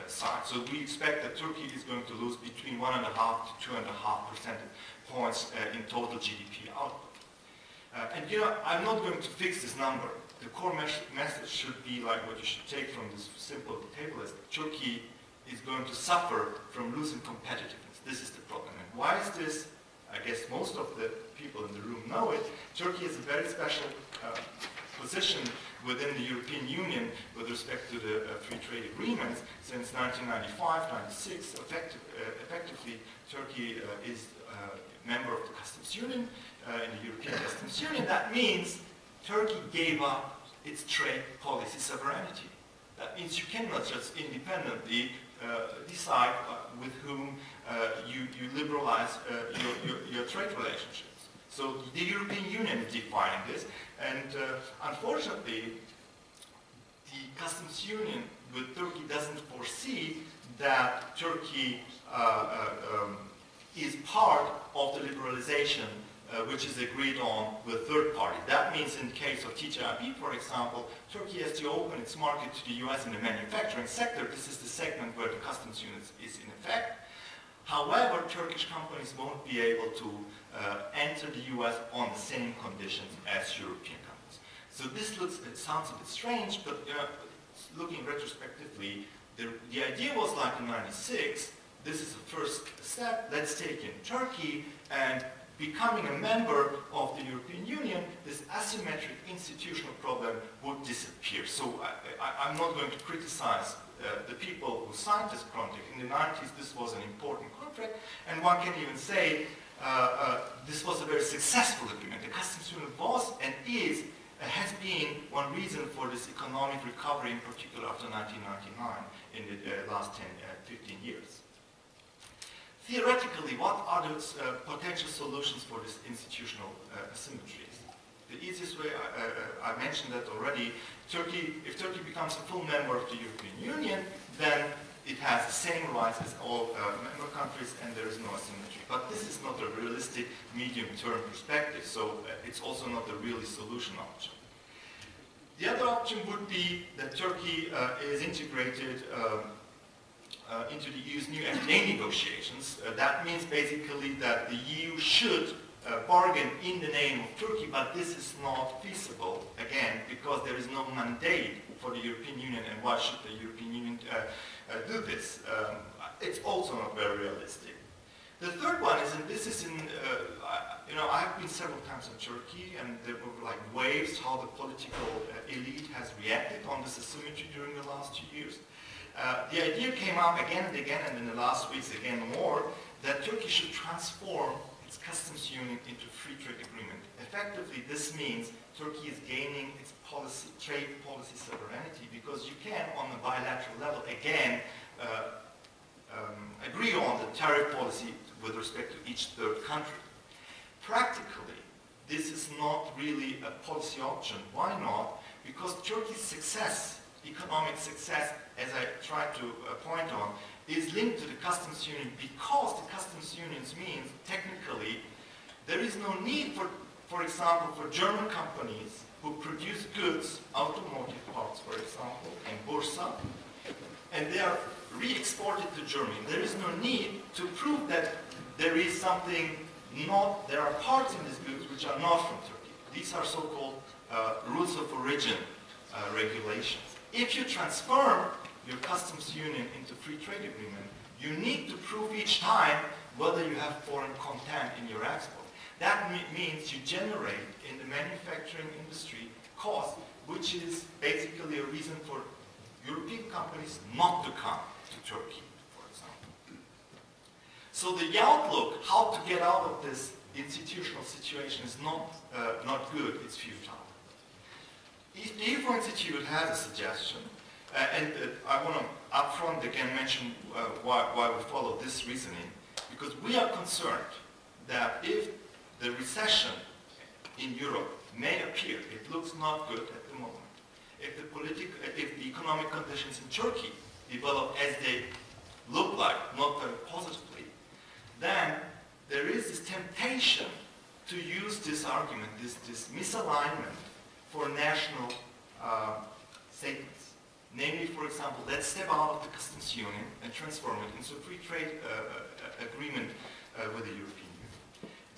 side. So we expect that Turkey is going to lose between 1.5 to 2.5 percentage points in total GDP output. And I'm not going to fix this number. The core message should be like what you should take from this simple table is Turkey is going to suffer from losing competitiveness. This is the problem. And why is this? I guess most of the people in the room know it. Turkey has a very special position within the European Union with respect to the free trade agreements. Since 1995-96, effectively, Turkey is a member of the customs union, in the European customs union. That means Turkey gave up its trade policy sovereignty. That means you cannot just independently decide with whom you liberalize your trade relationships. So the European Union is defining this, and unfortunately, the customs union with Turkey doesn't foresee that Turkey is part of the liberalization which is agreed on with third party. That means in the case of TTIP, for example, Turkey has to open its market to the US in the manufacturing sector. This is the segment where the customs unit is in effect. However, Turkish companies won't be able to enter the US on the same conditions as European companies. So this sounds a bit strange, but looking retrospectively, the idea was like in '96, this is the first step, let's take in Turkey, and becoming a member of the European Union, this asymmetric institutional problem would disappear. So I'm not going to criticize the people who signed this contract. In the 90s, this was an important contract, and one can even say this was a very successful agreement. The customs union was and has been one reason for this economic recovery, in particular after 1999, in the last 15 years. Theoretically, what are the potential solutions for these institutional asymmetries? The easiest way, I mentioned that already, if Turkey becomes a full member of the European Union, then it has the same rights as all member countries and there is no asymmetry. But this is not a realistic medium-term perspective, so it's also not a really solution option. The other option would be that Turkey is integrated into the EU's new FTA negotiations. That means basically that the EU should bargain in the name of Turkey, but this is not feasible, again, because there is no mandate for the European Union, and why should the European Union do this? It's also not very realistic. The third one is, and this is in, I've been several times in Turkey, and there were like waves how the political elite has reacted on this asymmetry during the last 2 years. The idea came up again and again, and in the last weeks again more, that Turkey should transform its customs union into free trade agreement. Effectively, this means Turkey is gaining its trade policy sovereignty, because you can, on a bilateral level, again, agree on the tariff policy with respect to each third country. Practically, this is not really a policy option. Why not? Because Turkey's success, economic success, as I tried to point on, is linked to the customs union, because the customs unions means, technically, there is no need for example, for German companies who produce goods, automotive parts, for example, in ORSAM, and they are re-exported to Germany. There is no need to prove that there is something there are parts in these goods which are not from Turkey. These are so-called rules of origin regulations. If you transform your customs union into free trade agreement, you need to prove each time whether you have foreign content in your export. That means you generate in the manufacturing industry cost, which is basically a reason for European companies not to come to Turkey, for example. So the outlook, how to get out of this institutional situation is not good, it's futile. If the IFO Institute has a suggestion, and I want to upfront again mention why we follow this reasoning, because we are concerned that if the recession in Europe may appear, it looks not good at the moment. If the economic conditions in Turkey develop as they look like, not very positively, then there is this temptation to use this argument, this misalignment for national statements. Namely, for example, let's step out of the customs union and transform it into a free trade agreement with the European Union.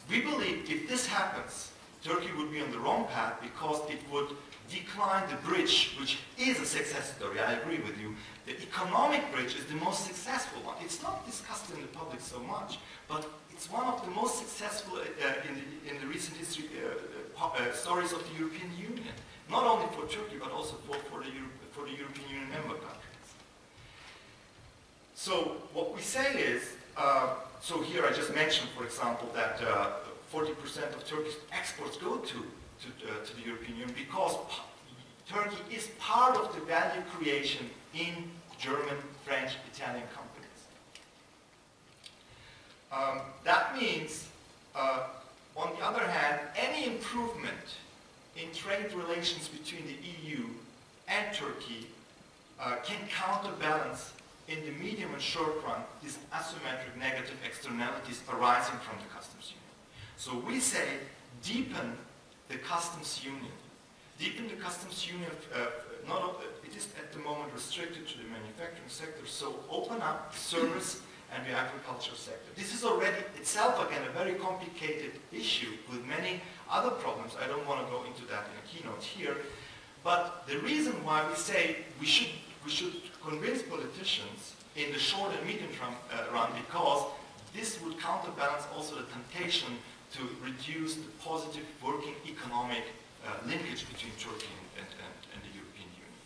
We believe if this happens, Turkey would be on the wrong path because it would decline the bridge, which is a success story, I agree with you. The economic bridge is the most successful one. It's not discussed in the public so much, but it's one of the most successful in the recent history stories of the European Union. Not only for Turkey, but also for the European Union member countries. So what we say is, so here I just mentioned, for example, that 40% of Turkey's exports go to the European Union because Turkey is part of the value creation in German, French, Italian companies. That means, on the other hand, any improvement in trade relations between the EU and Turkey can counterbalance in the medium and short run these asymmetric negative externalities arising from the customs union. So we say deepen the customs union. Deepen the customs union, it is at the moment restricted to the manufacturing sector, so open up the service and the agriculture sector. This is already itself, again, a very complicated issue with many other problems. I don't want to go into that in a keynote here. But the reason why we say we should convince politicians in the short and medium run, because this would counterbalance also the temptation to reduce the positive working economic linkage between Turkey and the European Union.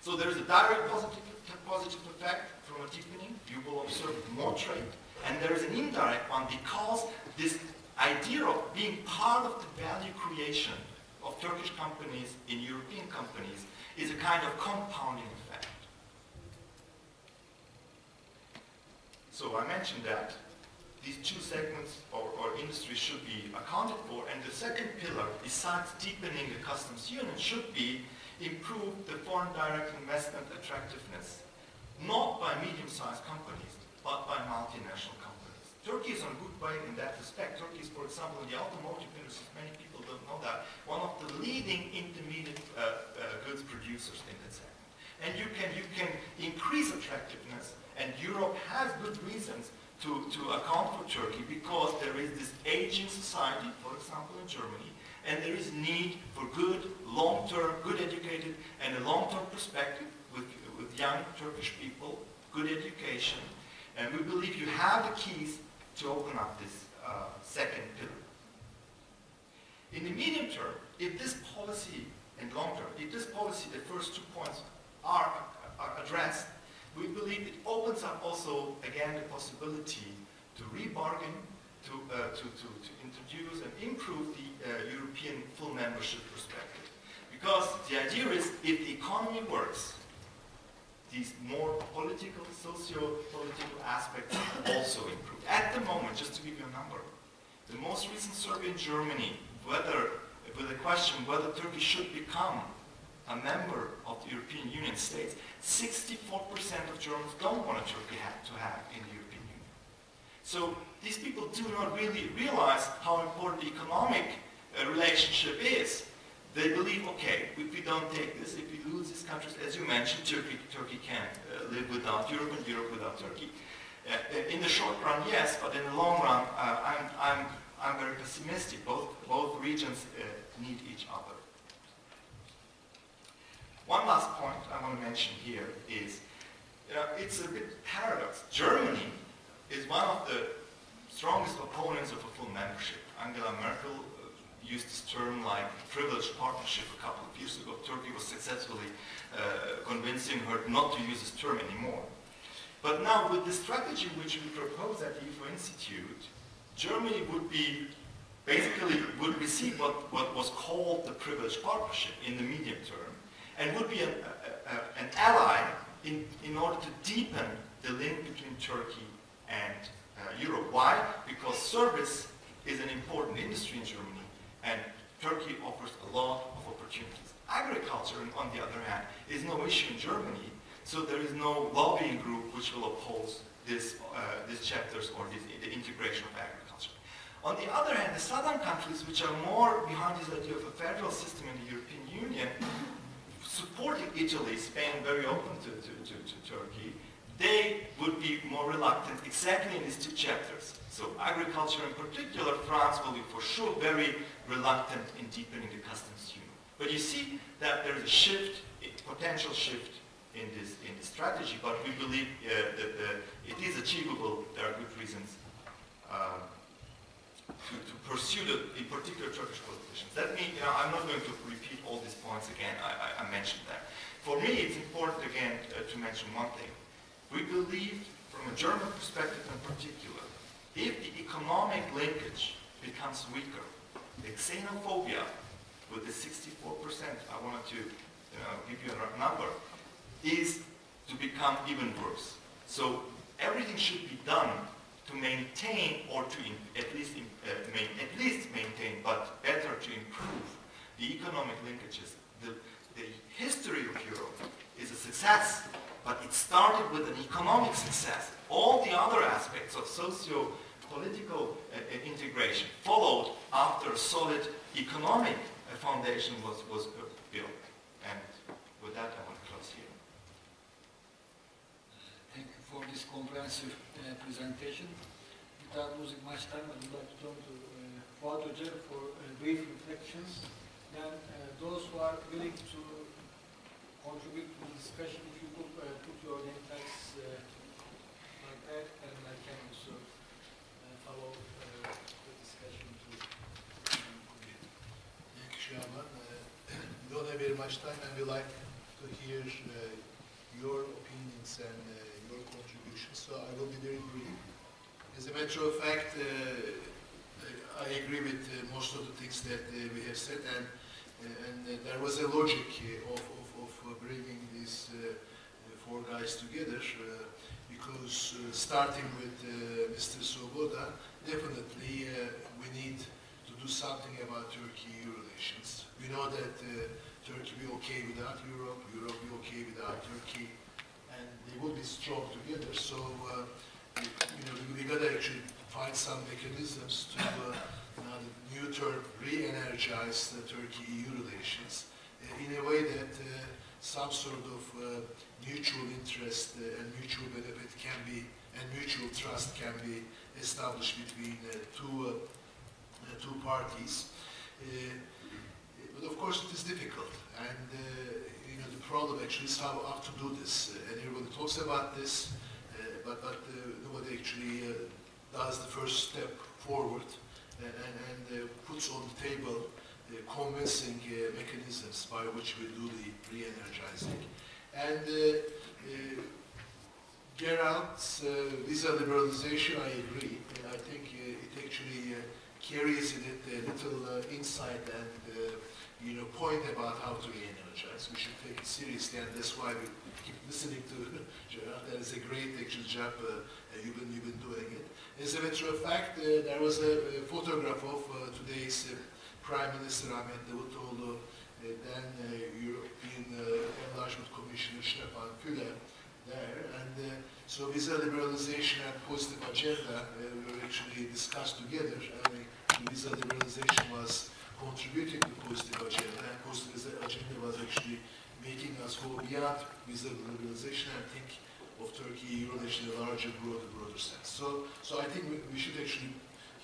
So there is a direct positive effect from a deepening. You will observe more trade. And there is an indirect one because this idea of being part of the value creation of Turkish companies in European companies is a kind of compounding effect. So I mentioned that these two segments or industries should be accounted for, and the second pillar, besides deepening the customs union, should be improve the foreign direct investment attractiveness, not by medium-sized companies, but by multinational companies. Turkey is on a good way in that respect. Turkey is, for example, in the automotive industry, many people don't know that, one of the leading intermediate goods producers in that segment. And you can increase attractiveness, and Europe has good reasons to account for Turkey because there is this aging society, for example, in Germany, and there is need for good, long-term, good educated, and a long-term perspective with young Turkish people, good education, and we believe you have the keys to open up this second pillar. In the medium term, if this policy, and long term, if this policy, the first 2 points are addressed, we believe it opens up also, again, the possibility to rebargain, to introduce and improve the European full membership perspective. Because the idea is, if the economy works, these more political, socio-political aspects also improve. At the moment, just to give you a number, the most recent survey in Germany, with the question whether Turkey should become a member of the European Union states, 64% of Germans don't want Turkey to have in the European Union. So these people do not really realize how important the economic relationship is. They believe, okay, if we don't take this, if we lose these countries, as you mentioned, Turkey can't live without Europe and Europe without Turkey. In the short run, yes, but in the long run, I'm very pessimistic. Both regions need each other. One last point I want to mention here is, it's a bit paradox. Germany is one of the strongest opponents of a full membership. Angela Merkel used this term like privileged partnership a couple of years ago. Turkey was successfully convincing her not to use this term anymore. But now with the strategy which we propose at the IFO Institute, Germany would be basically would receive what was called the privileged partnership in the medium term, and would be an ally in order to deepen the link between Turkey and Europe. Why? Because service is an important industry in Germany, and Turkey offers a lot of opportunities. Agriculture, on the other hand, is no issue in Germany, so there is no lobbying group which will oppose these chapters or the integration of agriculture. On the other hand, the southern countries, which are more behind this idea of a federal system in the European Union, supporting Italy, Spain, very open to Turkey, they would be more reluctant exactly in these two chapters. So agriculture in particular, France will be for sure very reluctant in deepening the customs union. But you see that there is a shift, a potential shift in this strategy, but we believe that it is achievable. There are good reasons to pursue in particular Turkish politicians. That means, I'm not going to repeat all these points again. I mentioned that. For me, it's important again to mention one thing. We believe, from a German perspective in particular, if the economic linkage becomes weaker, the xenophobia with the 64%, I wanted to give you a number, is to become even worse. So everything should be done to maintain or to at least maintain, but better to improve the economic linkages. The history of Europe is a success, but it started with an economic success. All the other aspects of socio-political integration followed after a solid economic foundation was built. And with that, I want to close here. Thank you for this comprehensive presentation. Without losing much time, I would like to turn to Fuat Hoca for brief reflections. Then those who are willing to contribute to the discussion, if you could put your name tags like that, and I can also follow the discussion to Thank you, Şaban. We don't have very much time, and we like to hear your opinions and your contributions, so I will be very brief. As a matter of fact, I agree with most of the things that we have said, and there was a logic of bringing these four guys together, because starting with Mr. Swoboda, definitely we need to do something about Turkey-EU relations. We know that Turkey will be okay without Europe, Europe will be okay without Turkey, and they will be strong together. So we got to actually find some mechanisms to new term re-energize the Turkey-EU relations in a way that some sort of mutual interest and mutual benefit can be, and mutual trust can be established between two parties. But of course it is difficult, and the problem actually is how to do this. And everybody talks about this, but nobody actually does the first step forward and puts on the table convincing mechanisms by which we do the re-energizing. And Gerald's visa liberalization, I agree. I think it actually carries in it a little insight and point about how to re-energize. We should take it seriously, and that's why we keep listening to Gerald. That is a great actual job you've been doing it. As a matter of fact, there was a photograph of today's Prime Minister Ahmet Davutoğlu, then European Enlargement Commissioner Şaban there, and so visa liberalization and positive agenda were actually discussed together. I mean, visa liberalization was contributing to positive agenda, and positive agenda was actually making us go beyond visa liberalization and think of Turkey relation in a larger, broader sense. So I think we should actually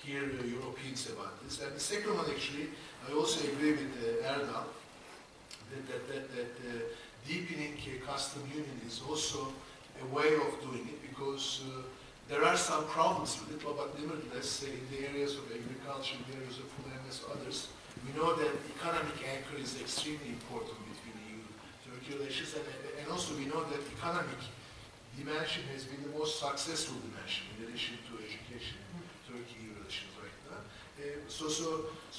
hear Europeans about this. And the second one, actually, I also agree with Erdal that deepening custom union is also a way of doing it, because there are some problems with it, but nevertheless, in the areas of agriculture, in the areas of food and others, we know that economic anchor is extremely important between EU-Turkey relations, and also we know that economic dimension has been the most successful dimension in addition to education in Turkey-EU relations right now. So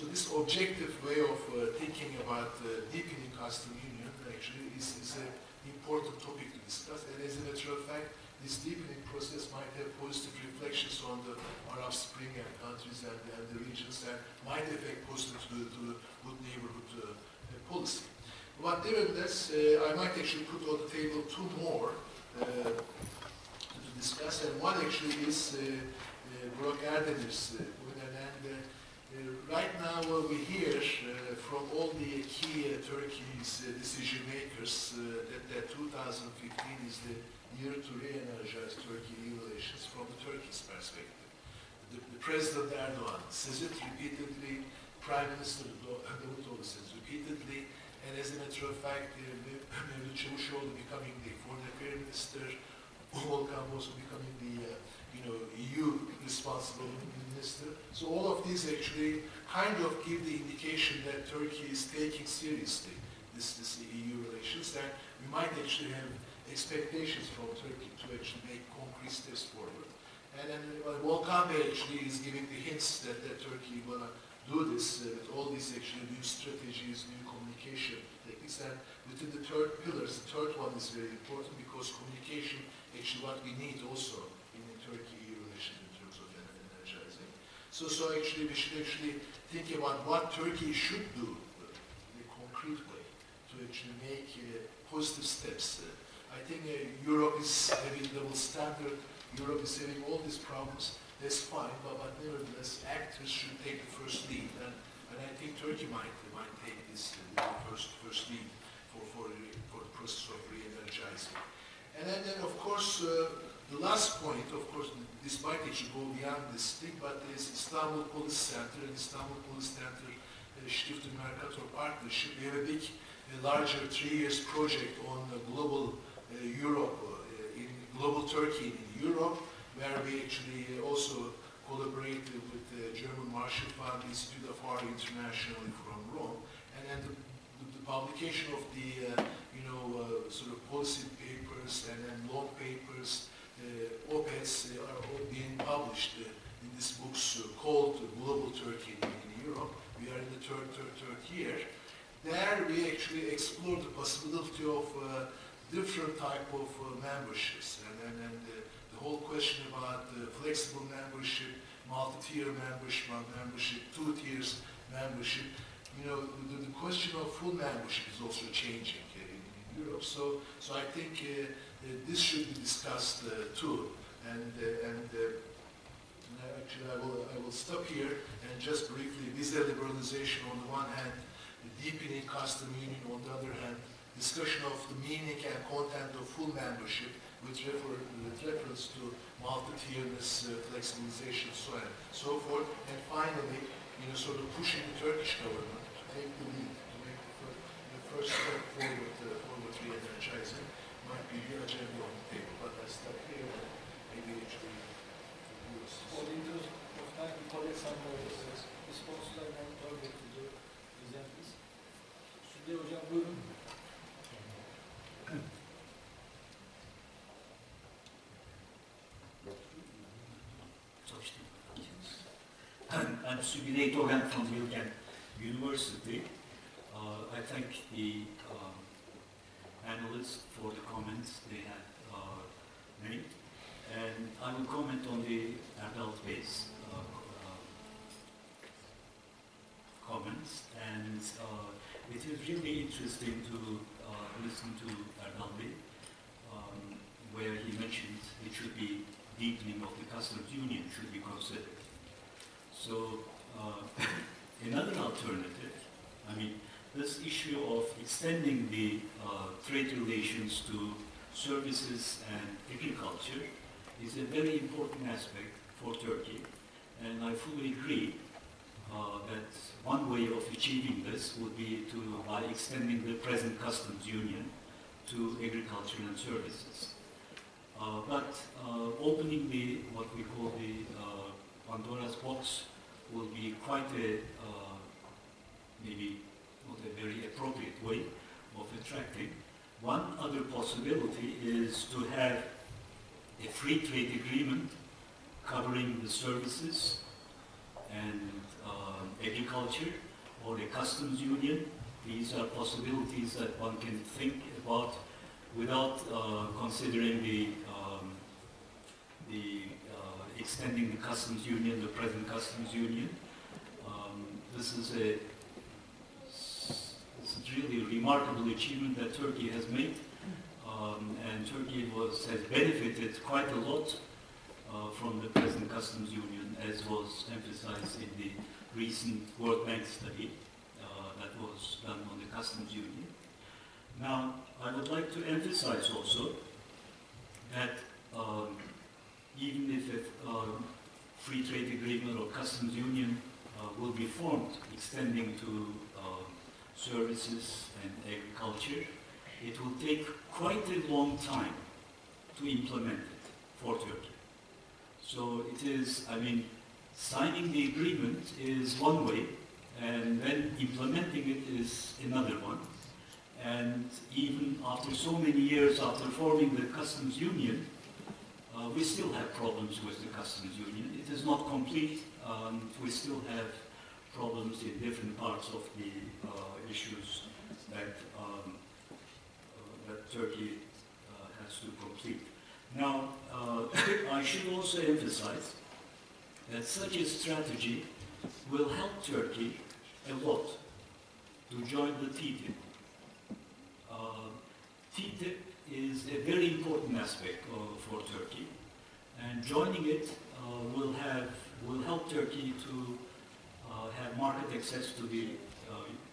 this objective way of thinking about deepening custom union actually is an important topic to discuss. And as a matter of fact, this deepening process might have positive reflections on the Arab Spring and countries and the regions and might affect positively to the good neighborhood policy. But nevertheless, I might actually put on the table two more to discuss, and one actually is Burak Erdenir's point, and right now we hear from all the key Turkey's decision makers that 2015 is the year to re-energize Turkey-EU relations from the Turkish perspective. The President Erdogan says it repeatedly, Prime Minister Davutoğlu says repeatedly, and as a matter of fact, Mevlüt Çavuşoğlu becoming the Foreign Affairs Minister, Volkan also becoming the EU responsible minister. So all of these actually kind of give the indication that Turkey is taking seriously this EU relations, and we might actually have expectations from Turkey to actually make concrete steps forward. And then Volkan Bey actually is giving the hints that Turkey will do this with all these actually new strategies, new communication techniques. And within the third pillars, the third one is very important because communication actually what we need also in the Turkey-EU relations in terms of energizing. So actually we should actually think about what Turkey should do in a concrete way to actually make positive steps. I think Europe is having double standard, Europe is having all these problems, that's fine, but nevertheless actors should take the first lead, and I think Turkey might take this first lead for the process of re-energizing. And then of course the last point, of course, this might actually go beyond this thing, but is Istanbul Policy Center and Istanbul Policy Center Stiftung Mercator partnership. We have a big, larger 3 years project on global Europe, in global Turkey in Europe, where we actually also collaborate with the German Marshall Fund, Institute of Art Internationally from Rome, and then the publication of the sort of policy papers and then long papers, op-eds are all being published in these books called Global Turkey in Europe. We are in the third year. There we actually explore the possibility of different type of memberships, and the whole question about flexible membership, multi-tier membership, 2 tiers membership. The question of full membership is also changing in Europe. So I think this should be discussed too. And actually I will stop here and just briefly, visa liberalization on the one hand, the deepening custom union on the other hand, discussion of the meaning and content of full membership with reference to multi-tierness, flexibilization, so on and so forth. And finally, sort of pushing the Turkish government to take the lead, to make the first step forward re-energizing might be the agenda on the table. But I stop here and maybe actually For the interest of time, we collect some responses and then target to the presenters. Süleyman Hocam buyurun. I'm Süleyman Hocam from Bilkent University. I thank the analysts for the comments they have made. And I will comment on the Erdal Bey's comments. And it is really interesting to listen to Erdal Bey, where he mentioned it should be deepening of the customs union should be considered. So another alternative, I mean, this issue of extending the trade relations to services and agriculture is a very important aspect for Turkey, and I fully agree that one way of achieving this would be by extending the present customs union to agriculture and services. But opening what we call the Pandora's box will be quite maybe not a very appropriate way of attracting. One other possibility is to have a free trade agreement covering the services and agriculture, or a customs union. These are possibilities that one can think about without considering the extending the customs union, the present customs union. This is really a remarkable achievement that Turkey has made, and Turkey has benefited quite a lot from the present customs union, as was emphasized in the recent World Bank study that was done on the customs union. Now, I would like to emphasize also that even if a free trade agreement or customs union will be formed, extending to services and agriculture, it will take quite a long time to implement it for Turkey. So it is, I mean, signing the agreement is one way, and then implementing it is another one. And even after so many years after forming the customs union, we still have problems with the customs union. It is not complete. We still have problems in different parts of the issues that that Turkey has to complete. Now, I should also emphasize that such a strategy will help Turkey a lot to join the TTIP. TTIP is a very important aspect for Turkey, and joining it will help Turkey to have market access to the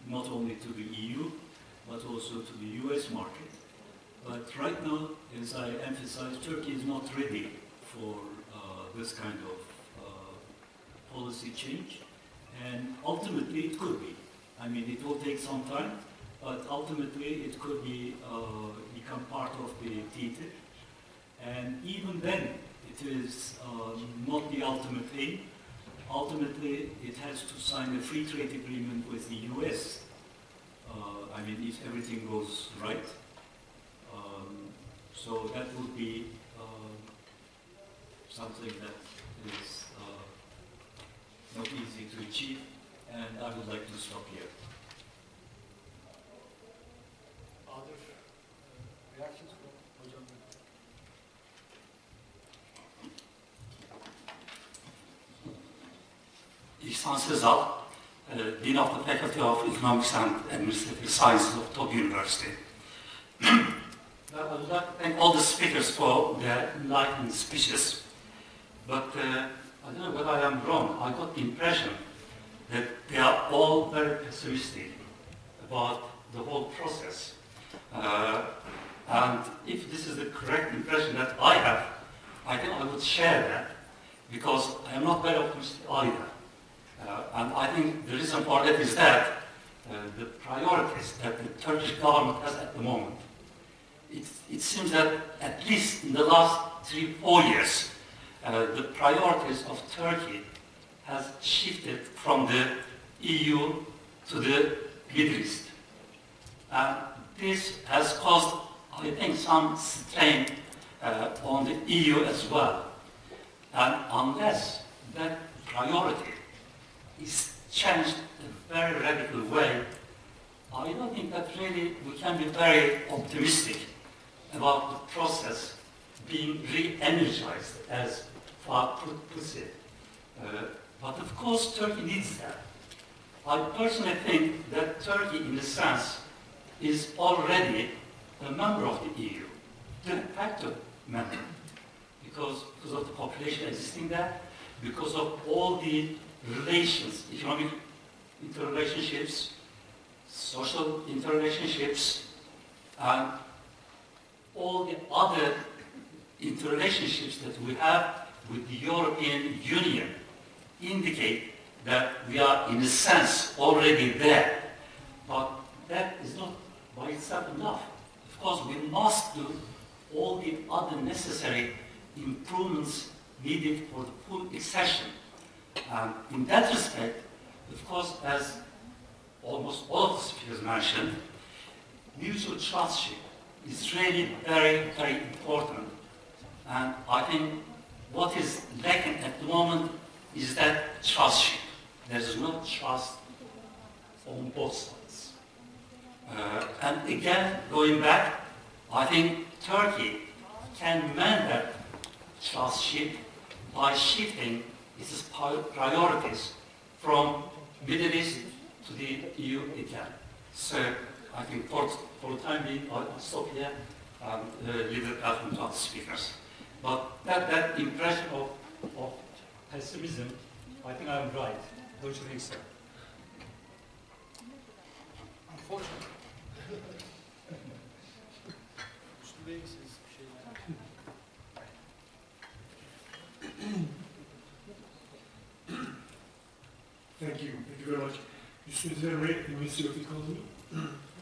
not only to the EU but also to the US market. But right now, as I emphasized, Turkey is not ready for this kind of policy change, and ultimately it could be. I mean, it will take some time, but ultimately it could be become part of the TTIP. And even then, it is not the ultimate aim. Ultimately, it has to sign a free trade agreement with the US. I mean, if everything goes right. So that would be something that is not easy to achieve, and I would like to stop here. Other reactions from Hocam? İhsan Sezal, Dean of the Faculty of Economics and Administrative Sciences of Tokyo University. I would like to thank all the speakers for their enlightening speeches, but I don't know whether I am wrong. I got the impression that they are all very pessimistic about the whole process. And if this is the correct impression that I have, I think I would share that, because I am not very optimistic either. And I think the reason for that is that the priorities that the Turkish government has at the moment, it seems that at least in the last 3-4 years, the priorities of Turkey has shifted from the EU to the Middle East. And this has caused, I think, some strain on the EU as well. And unless that priority is changed in a very radical way, I don't think that really we can be very optimistic about the process being re-energized, as Fuat puts it. But of course, Turkey needs that. I personally think that Turkey, in a sense, is already a member of the EU, de facto member, because of the population existing there, because of all the relations, economic interrelationships, social interrelationships, and all the other interrelationships that we have with the European Union indicate that we are, in a sense, already there. But that is not by itself enough. Of course, we must do all the other necessary improvements needed for the full accession. And in that respect, of course, as almost all of the speakers mentioned, mutual trustship is really very, very important. And I think what is lacking at the moment is that trust. There is no trust on both sides. And again, going back, I think Turkey can mend that trust by shifting its priorities from Middle East to the EU again. So I think for the time being, I'll stop here and leave the platform to other speakers. But that impression of pessimism, I think I'm right. Don't you think so? Unfortunately. Thank you very much. Mr. Zerre, the Ministry of Economy,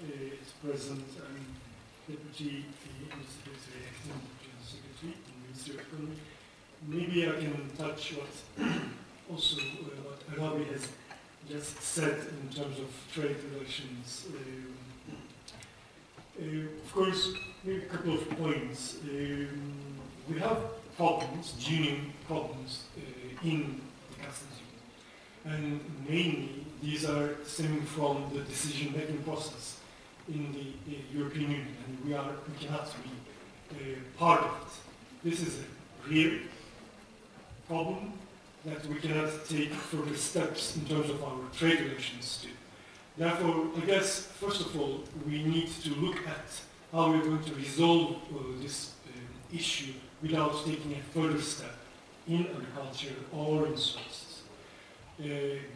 is present and Deputy Secretary, Acting General Secretary in the Ministry of Economy. Maybe I can touch what Arabi has just said in terms of trade relations. Of course, maybe a couple of points. We have problems, genuine problems in the customs union. And mainly, these are stemming from the decision-making process in the European Union, and we cannot be part of it. This is a real problem that we cannot take further steps in terms of our trade relations to. Therefore, I guess, first of all, we need to look at how we're going to resolve this issue without taking a further step in agriculture or in services.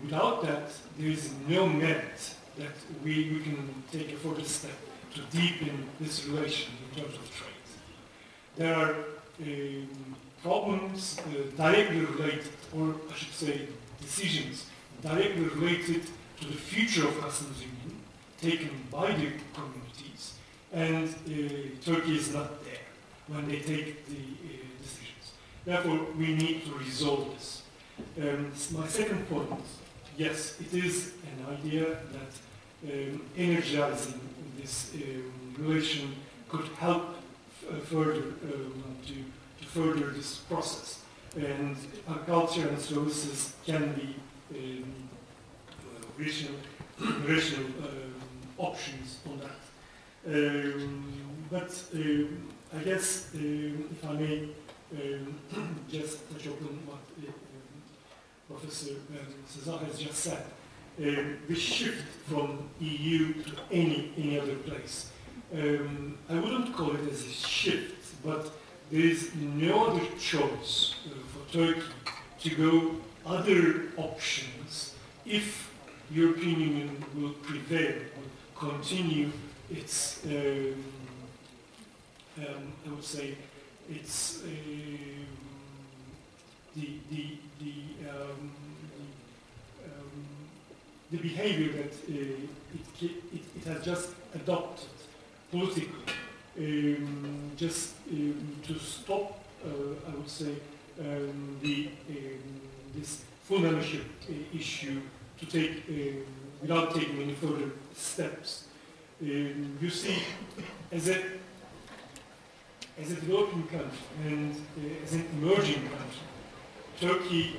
Without that, there is no merit that we can take a further step to deepen this relation in terms of trade. There are problems directly related, or I should say decisions directly related to the future of customs union taken by the communities, and Turkey is not there when they take the decisions. Therefore, we need to resolve this. My second point, yes, it is an idea that energizing this relation could help further to further this process, and agriculture and services can be rational options on that. But I guess if I may just touch upon what Professor Cesar has just said, the shift from EU to any other place. I wouldn't call it as a shift, but there is no other choice for Turkey to go other options if European Union will prevail, will continue its, I would say, its the behavior that it has just adopted politically, just to stop, I would say, this full ownership issue to take without taking any further steps. You see, as a developing country and as an emerging country, Turkey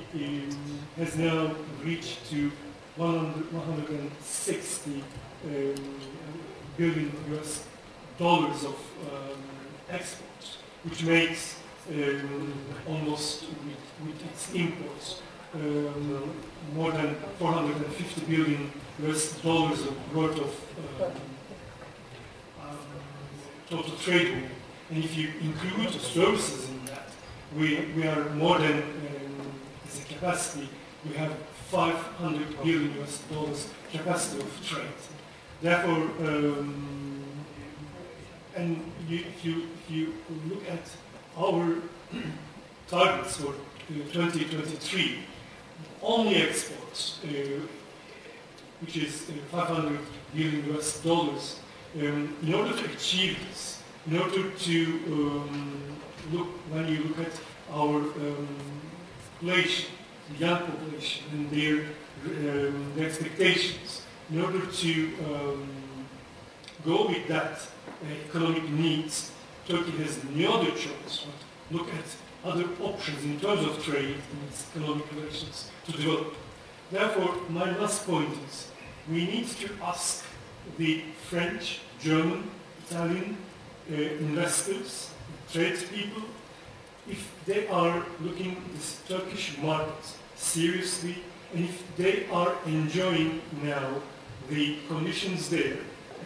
has now reached to 160 billion US dollars of exports, which makes almost with its imports more than 450 billion US dollars worth of total trade. And if you include services in that, we are more than, as a capacity, we have 500 billion US dollars capacity of trade. Therefore, and if you look at our targets for 2023, only exports, which is 500 billion US dollars, in order to achieve this, in order to when you look at our population, the young population, and their expectations, in order to go with that economic needs, Turkey has no other choice but look at other options in terms of trade and economic relations to develop. Therefore, my last point is we need to ask the French, German, Italian investors, tradespeople, if they are looking at this Turkish market seriously, and if they are enjoying now the conditions there,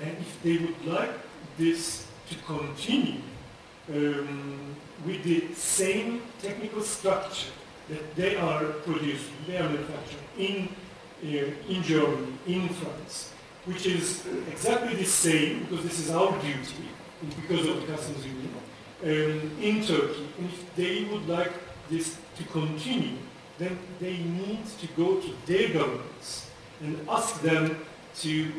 and if they would like this to continue with the same technical structure that they are producing, they are manufacturing in Germany, in France, which is exactly the same, because this is our duty, because of the customs union, in Turkey. And if they would like this to continue, then they need to go to their governments and ask them to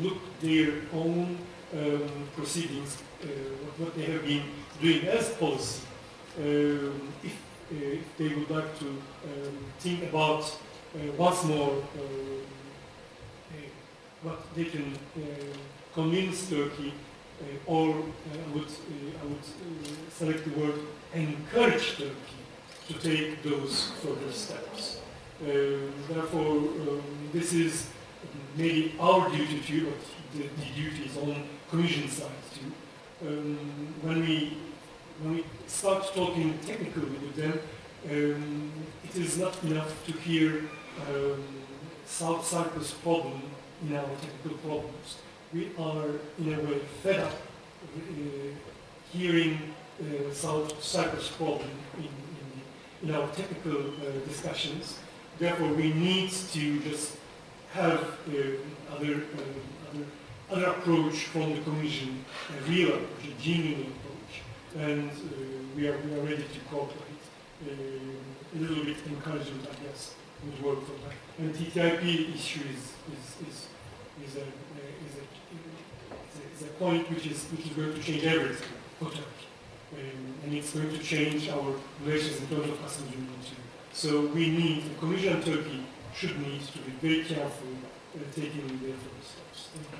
look their own proceedings, what they have been doing as policy, if they would like to think about once more what they can convince Turkey, or I would select the word encourage Turkey to take those further steps. Therefore, this is maybe our duty too, but the duty is on Commission side too. When we start talking technically with them, it is not enough to hear South Cyprus problem in our technical problems. We are in a way fed up hearing South Cyprus problem in our technical discussions. Therefore, we need to just have other approach from the Commission, a real approach, a genuine approach, and we are ready to cooperate. A little bit encouragement, I guess, would work for that. And TTIP issue is a point which is going to change everything for Turkey, and it's going to change our relations in terms of customs union too. So we need, the Commission and Turkey should need to be very careful taking their first steps. Thank you.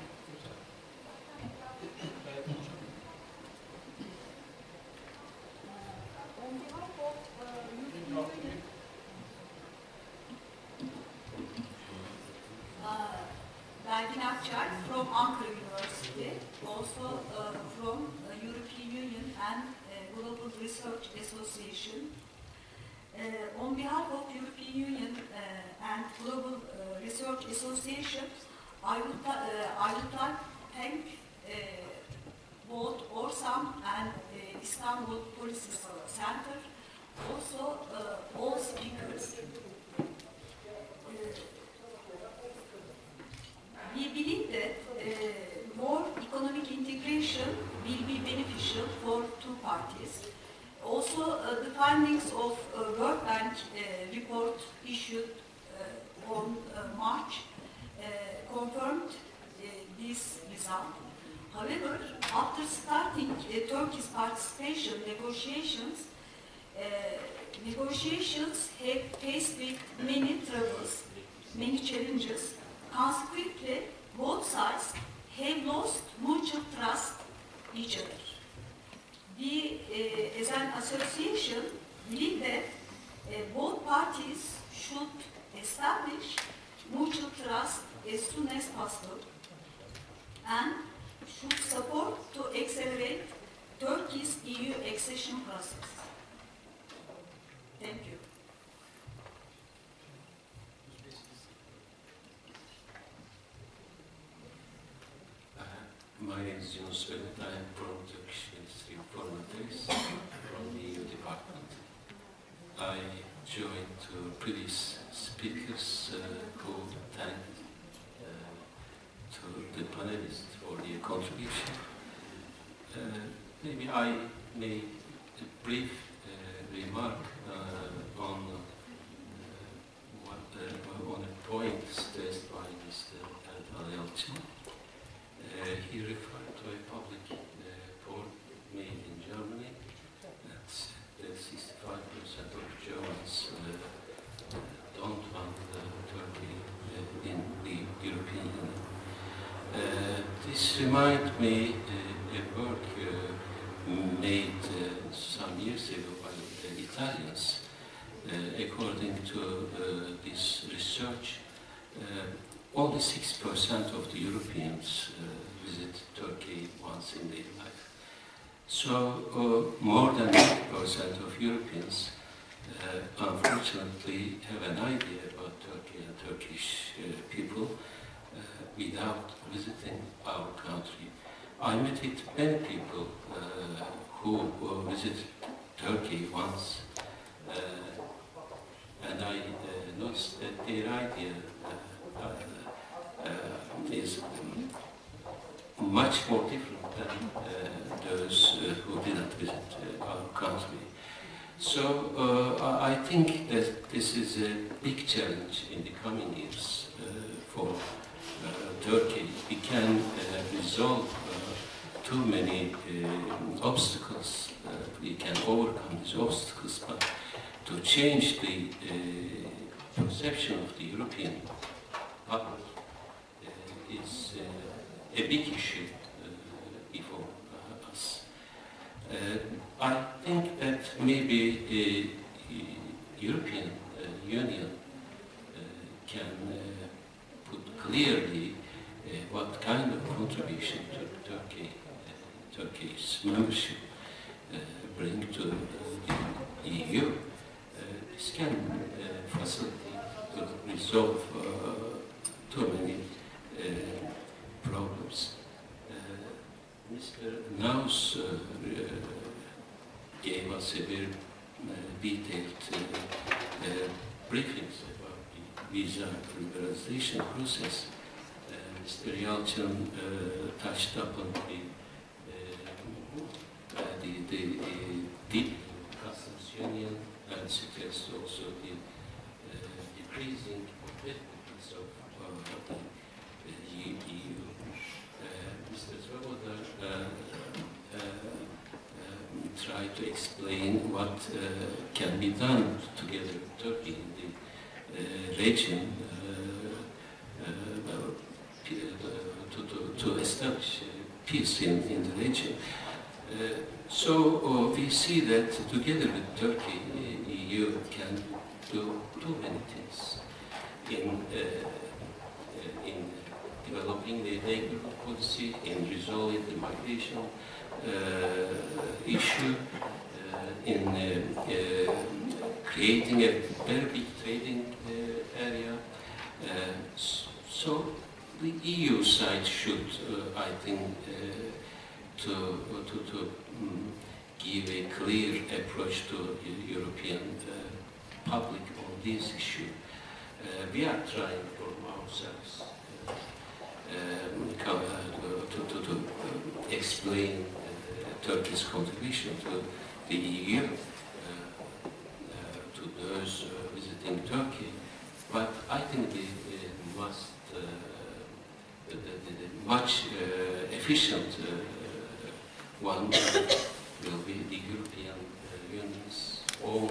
From Ankara University, also from European Union and Global Research Association. On behalf of European Union and Global Research Association, I would like to thank both ORSAM and Istanbul Policy Center, also all speakers. We believe that more economic integration will be beneficial for two parties. Also, the findings of World Bank report issued on March confirmed this result. However, after starting Turkey's participation negotiations, negotiations have faced with many troubles, many challenges. Consequently, both sides have lost mutual trust each other. We, as an association, believe that both parties should establish mutual trust as soon as possible and should support to accelerate Turkey's EU accession process. Thank you. My name is Yunus Belet. I am from Turkish Ministry of Foreign Affairs from the EU department. I joined previous speakers who thanked to the panelists for their contribution. Maybe I made a brief remark on a point stressed by Mr. Erdal Yalçın. He referred to a public report made in Germany that 65% of Germans don't want Turkey in the European Union. This reminds me a work made some years ago by the Italians. According to this research, only 6% of the Europeans visit Turkey once in their life. So more than 90% of Europeans unfortunately have an idea about Turkey and Turkish people without visiting our country. I met many people who visit Turkey once, and I noticed that their idea is much more different than those who didn't visit our country. So I think that this is a big challenge in the coming years for Turkey. We can resolve too many obstacles. We can overcome these obstacles, but to change the perception of the European public is a big issue before us. I think that maybe the European Union can put clearly what kind of contribution to Turkey's membership bring to the EU. This can facilitate to resolve too many problems. Mr. Knaus gave us a very detailed briefings about the visa liberalization process. Mr. Yalçın touched upon the deep customs union and suggests also the decreasing competitiveness of the EU. Mr. Swoboda tried to explain what can be done together with Turkey in the region to establish peace in the region. So we see that together with Turkey, the EU can do too many things in developing the neighborhood policy, in resolving the migration issue, in creating a very big trading area. So the EU side should, I think, to give a clear approach to the European public on this issue. We are trying from ourselves to explain Turkey's contribution to the EU to those visiting Turkey, but I think the much efficient one will be the European Union's own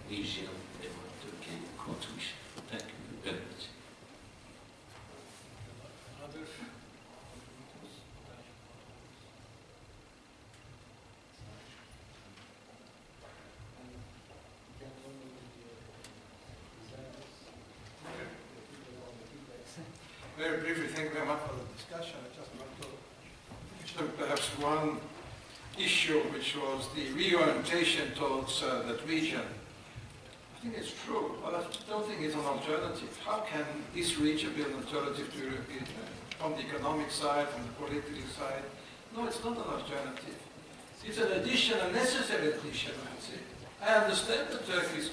vision about Turkey contribution. Thank you very much. Very briefly, thank you very much for the discussion. I just want to mention perhaps one issue, which was the reorientation towards that region. I think it's true, but I don't think it's an alternative. How can this region be an alternative to European from the economic side, from the political side? No, it's not an alternative. It's an addition, a necessary addition, I would say. I understand that Turkey is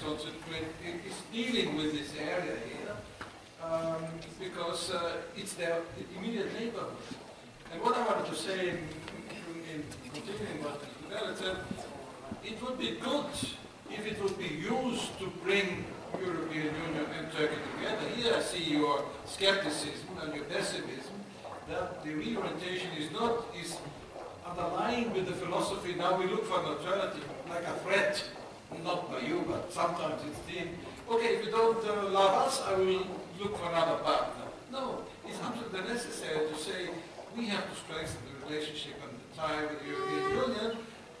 dealing with this area here. Because it's their immediate neighborhood. And what I wanted to say in continuing what Gerald said, it would be good if it would be used to bring European Union and Turkey together. Here I see your skepticism and your pessimism that the reorientation is underlying with the philosophy. Now we look for an alternative, like a threat, not by you, but sometimes it's deemed, okay, if you don't love us, I will look for another partner. No, it's absolutely necessary to say we have to strengthen the relationship and the tie with the European Union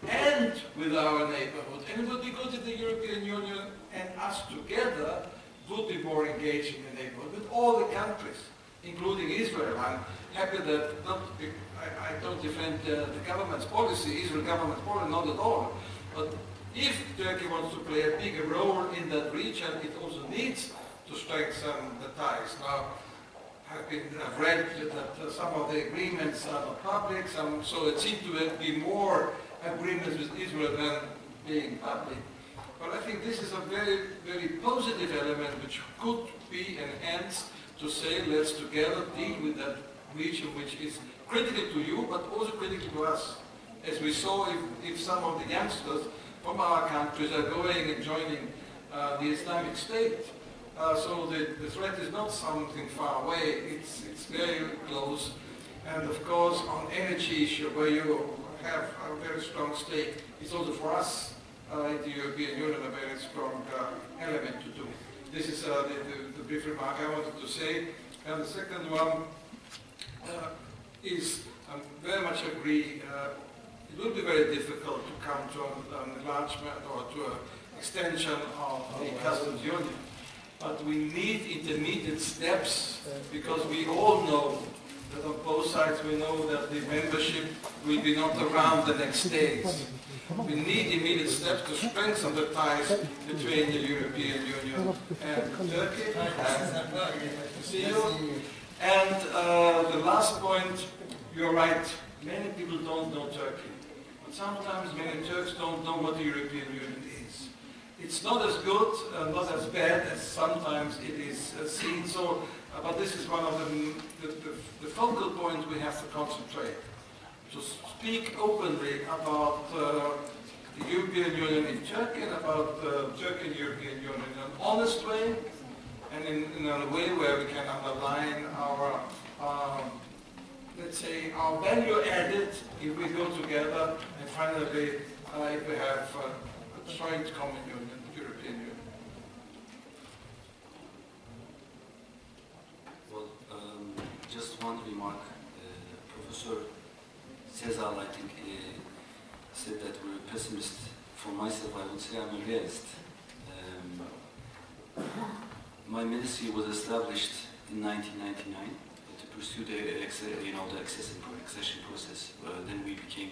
and with our neighborhood. And it would be good if the European Union and us together would be more engaged in the neighborhood with all the countries, including Israel. I'm happy that I don't defend the government's policy, Israel government's policy, not at all. But if Turkey wants to play a bigger role in that region, it also needs to strengthen the ties. Now, I've read that some of the agreements are not public, so it seems to be more agreements with Israel than being public. But I think this is a very, very positive element which could be enhanced to say, let's together deal with that region which is critical to you, but also critical to us. As we saw, if some of the youngsters from our countries are going and joining the Islamic State, so the threat is not something far away, it's very close. And of course, on energy issue, where you have a very strong stake, it's also for us in the European Union a very strong element to do. This is the brief remark I wanted to say. And the second one is, I very much agree, it will be very difficult to come to an enlargement or to an extension of the customs union. But we need intermediate steps, because we all know that on both sides we know that the membership will be not around the next days. We need immediate steps to strengthen the ties between the European Union and Turkey. See you. And the last point, you're right, many people don't know Turkey. But sometimes many Turks don't know what the European Union is. It's not as good, not as bad as sometimes it is seen. So, but this is one of the focal points we have to concentrate. To speak openly about the European Union in Turkey and about Turkey and the European Union in an honest way and in a way where we can underline our, let's say, our value added if we go together, and finally if we have a joint common union, European Union. Well, just one remark. Professor Cezal, I think, said that we're a pessimist. For myself, I would say I'm a realist. My ministry was established in 1999 to pursue the accession process. Then we became,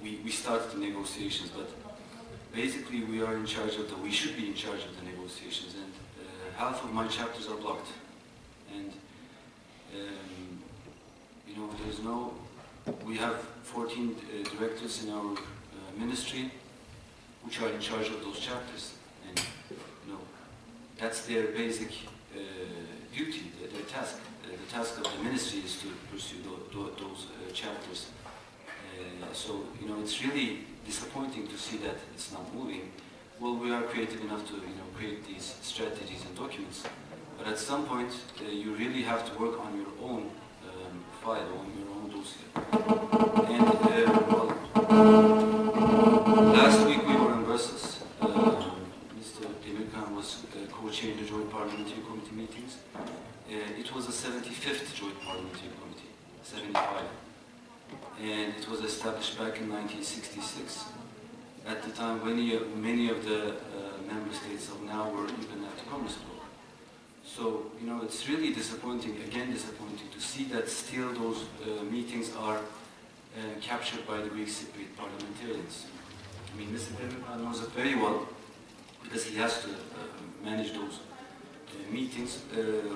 we started the negotiations, but basically we are in charge of we should be in charge of the negotiations, and half of my chapters are blocked. And there's no. We have 14 directors in our ministry, which are in charge of those chapters, and that's their basic duty, their task. The task of the ministry is to pursue those chapters. So it's really disappointing to see that it's not moving. Well, we are creative enough to create these strategies and documents, but at some point you really have to work on your own file, on your own dossier. And last week we were in Brussels. Mr. Demirkan was co-chairing the Joint Parliamentary Committee meetings. It was the 75th Joint Parliamentary Committee, 75. And it was established back in 1966. At the time, many of the member states of now were even at the Communist bloc. So, it's really disappointing, again disappointing, to see that still those meetings are captured by the Greek Cypriot parliamentarians. I mean, Mr. Demirkan knows it very well, because he has to manage those meetings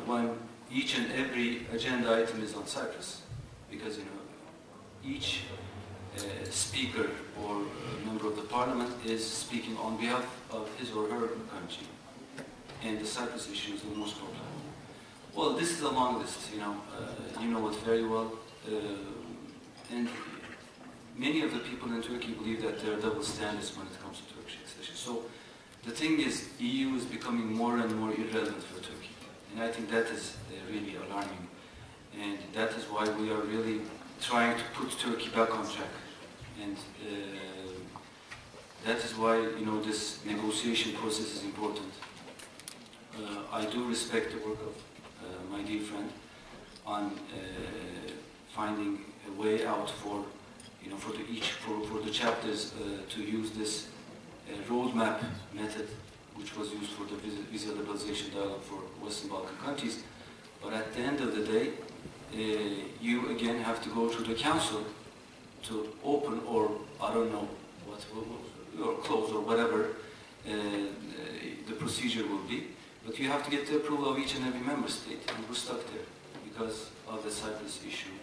when each and every agenda item is on Cyprus. Because, each speaker or member of the parliament is speaking on behalf of his or her country. And the Cyprus issue is the most popular. Well, this is a long list, you know it very well. And many of the people in Turkey believe that there are double standards when it comes to Turkish accession. So the thing is, EU is becoming more and more irrelevant for Turkey. And I think that is really alarming. And that is why we are really trying to put Turkey back on track. And that is why, this negotiation process is important. I do respect the work of my dear friend on finding a way out for, you know, for the chapters to use this roadmap method, which was used for the visa liberalization dialogue for Western Balkan countries. But at the end of the day, you again have to go to the council to open, or I don't know what, or close, or whatever the procedure will be. But you have to get the approval of each and every member state, and we're stuck there because of the Cyprus issue,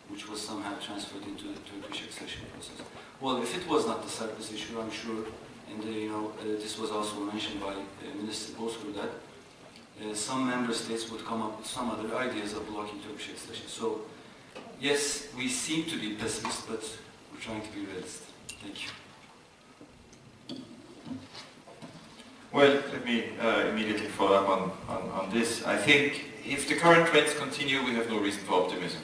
which was somehow transferred into the Turkish accession process. Well, if it was not the Cyprus issue, I'm sure, and you know, this was also mentioned by Minister Bozkır, that some member states would come up with some other ideas of blocking Turkish accession. So, yes, we seem to be pessimists, but we're trying to be realistic. Thank you. Well, let me immediately follow up on this. I think if the current trends continue, we have no reason for optimism.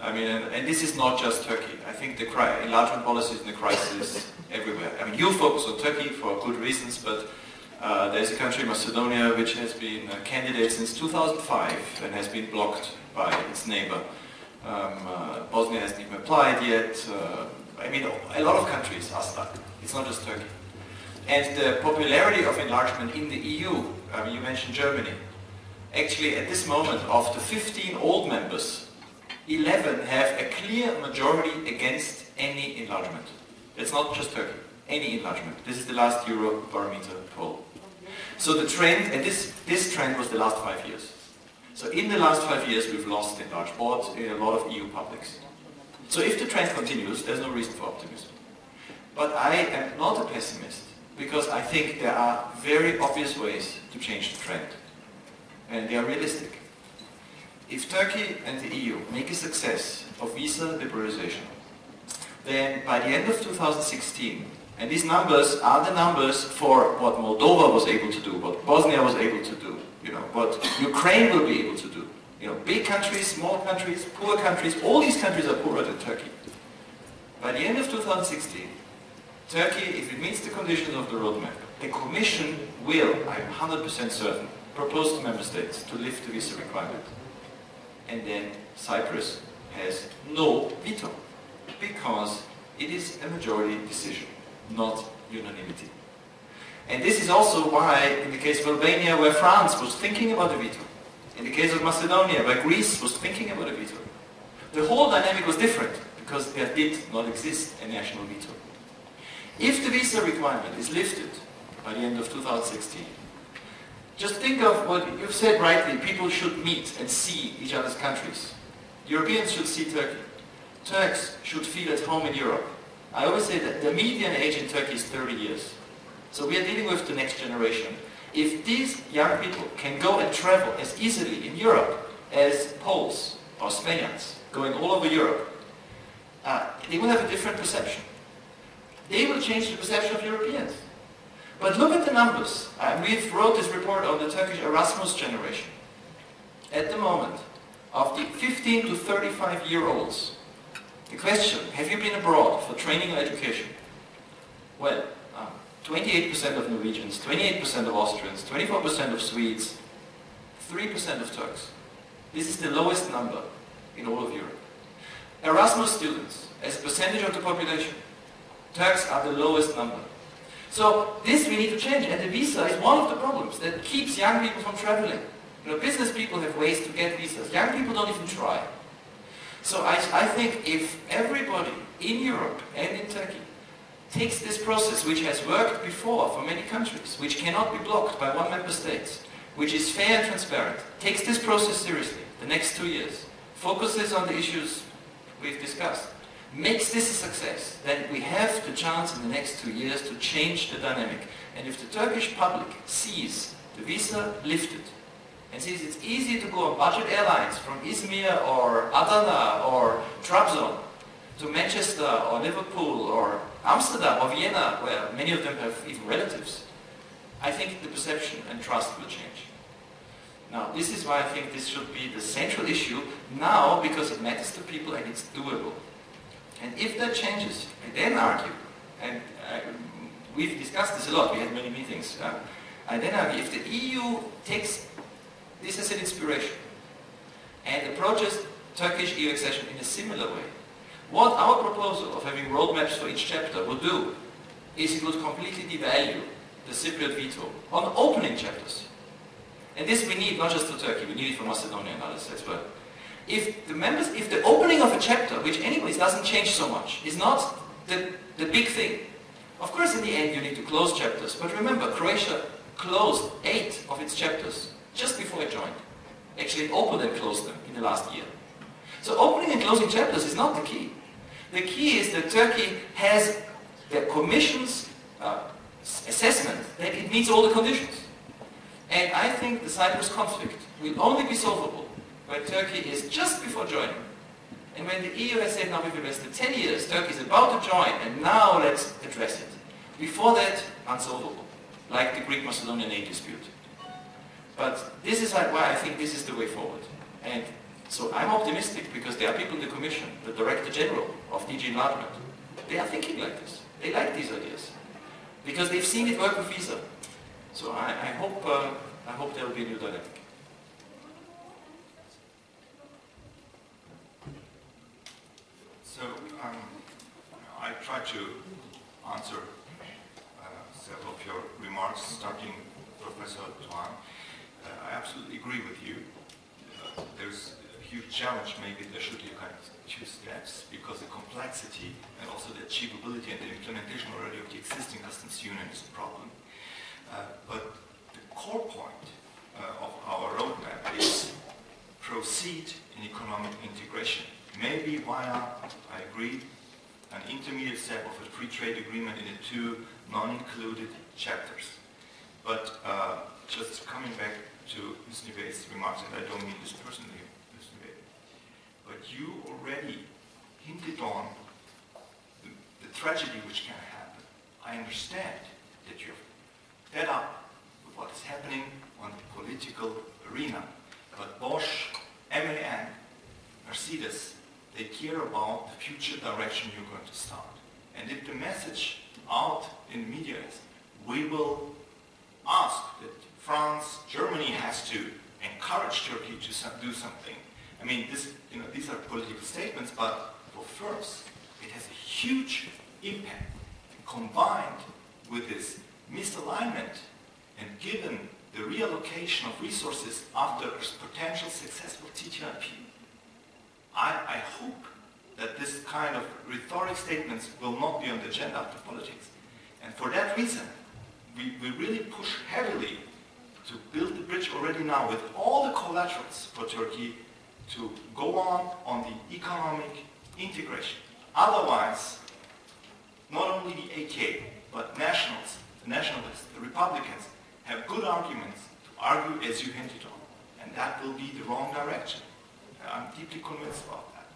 I mean, and this is not just Turkey. I think the enlargement policy is in a crisis everywhere. I mean, you focus on Turkey for good reasons, but there's a country, Macedonia, which has been a candidate since 2005 and has been blocked by its neighbor. Bosnia hasn't even applied yet. I mean, a lot of countries are stuck. It's not just Turkey. And the popularity of enlargement in the EU, I mean, you mentioned Germany. Actually, at this moment, of the 15 old members, 11 have a clear majority against any enlargement. It's not just Turkey, any enlargement. This is the last Eurobarometer poll. So the trend, and this trend was the last 5 years. So in the last 5 years, we've lost enlargement in a lot of EU publics. So if the trend continues, there's no reason for optimism. But I am not a pessimist, because I think there are very obvious ways to change the trend. And they are realistic. If Turkey and the EU make a success of visa liberalization, then by the end of 2016, and these numbers are the numbers for what Moldova was able to do, what Bosnia was able to do, you know, what Ukraine will be able to do. You know, big countries, small countries, poor countries, all these countries are poorer than Turkey. By the end of 2016, Turkey, if it meets the conditions of the roadmap, the Commission will, I'm 100% certain, propose to member states to lift the visa requirement. And then Cyprus has no veto, because it is a majority decision, not unanimity. And this is also why, in the case of Albania, where France was thinking about a veto, in the case of Macedonia, where Greece was thinking about a veto, the whole dynamic was different, because there did not exist a national veto. If the visa requirement is lifted by the end of 2016, just think of what you've said rightly, people should meet and see each other's countries. Europeans should see Turkey. Turks should feel at home in Europe. I always say that the median age in Turkey is 30 years. So we are dealing with the next generation. If these young people can go and travel as easily in Europe as Poles or Spaniards going all over Europe, they will have a different perception. They will change the perception of Europeans. But look at the numbers. We've wrote this report on the Turkish Erasmus generation. At the moment, of the 15 to 35-year-olds, the question, have you been abroad for training or education? Well, 28% of Norwegians, 28% of Austrians, 24% of Swedes, 3% of Turks. This is the lowest number in all of Europe. Erasmus students, as a percentage of the population, Turks are the lowest number. So this we need to change, and the visa is one of the problems that keeps young people from traveling. You know, business people have ways to get visas. Young people don't even try. So I think if everybody in Europe and in Turkey takes this process, which has worked before for many countries, which cannot be blocked by one member state, which is fair and transparent, takes this process seriously the next 2 years, focuses on the issues we've discussed, makes this a success, then we have the chance in the next 2 years to change the dynamic. And if the Turkish public sees the visa lifted, and sees it's easy to go on budget airlines from Izmir or Adana or Trabzon to Manchester or Liverpool or Amsterdam or Vienna, where many of them have even relatives, I think the perception and trust will change. Now, this is why I think this should be the central issue now, because it matters to people and it's doable. And if that changes, I then argue, and we've discussed this a lot, we had many meetings, I then argue, if the EU takes this as an inspiration and approaches Turkish EU accession in a similar way. What our proposal of having roadmaps for each chapter would do is it would completely devalue the Cypriot veto on opening chapters. And this we need not just for Turkey, we need it for Macedonia and others as well. If the opening of a chapter, which anyways doesn't change so much, is not the big thing, of course in the end you need to close chapters, but remember, Croatia closed 8 of its chapters just before it joined. Actually, it opened and closed them in the last year. So opening and closing chapters is not the key. The key is that Turkey has the Commission's assessment that it meets all the conditions. And I think the Cyprus conflict will only be solvable when Turkey is just before joining. And when the EU has said, now we've invested 10 years, Turkey is about to join, and now let's address it. Before that, unsolvable, like the Greek-Macedonian aid dispute. But this is why I think this is the way forward. And so I'm optimistic because there are people in the Commission, the Director General of DG Enlargement, they are thinking like this. They like these ideas because they've seen it work with visa. So I hope there will be a new dynamic. So I try to answer several of your remarks, starting Professor Tuan. I absolutely agree with you. There's a huge challenge. Maybe there should be kind of 2 steps because the complexity and also the achievability and the implementation already of the existing customs union is a problem. But the core point of our roadmap is proceed in economic integration. Maybe via, I agree, an intermediate step of a free trade agreement in the 2 non-included chapters. But just coming back to Ms. Nive's remarks, and I don't mean this personally, Ms. Nive, but you already hinted on the tragedy which can happen. I understand that you're fed up with what is happening on the political arena, but Bosch, MAN, Mercedes, they care about the future direction you're going to start. And if the message out in the media is, we will ask that France, Germany has to encourage Turkey to do something. I mean, these are political statements, but for firms, it has a huge impact. Combined with this misalignment and given the reallocation of resources after a potential successful TTIP, I hope that this kind of rhetoric statements will not be on the agenda of the politics. And for that reason, we really push heavily to build the bridge already now with all the collaterals for Turkey to go on the economic integration. Otherwise, not only the AK, but nationals, the nationalists, the Republicans have good arguments to argue as you hinted on. And that will be the wrong direction. I'm deeply convinced about that.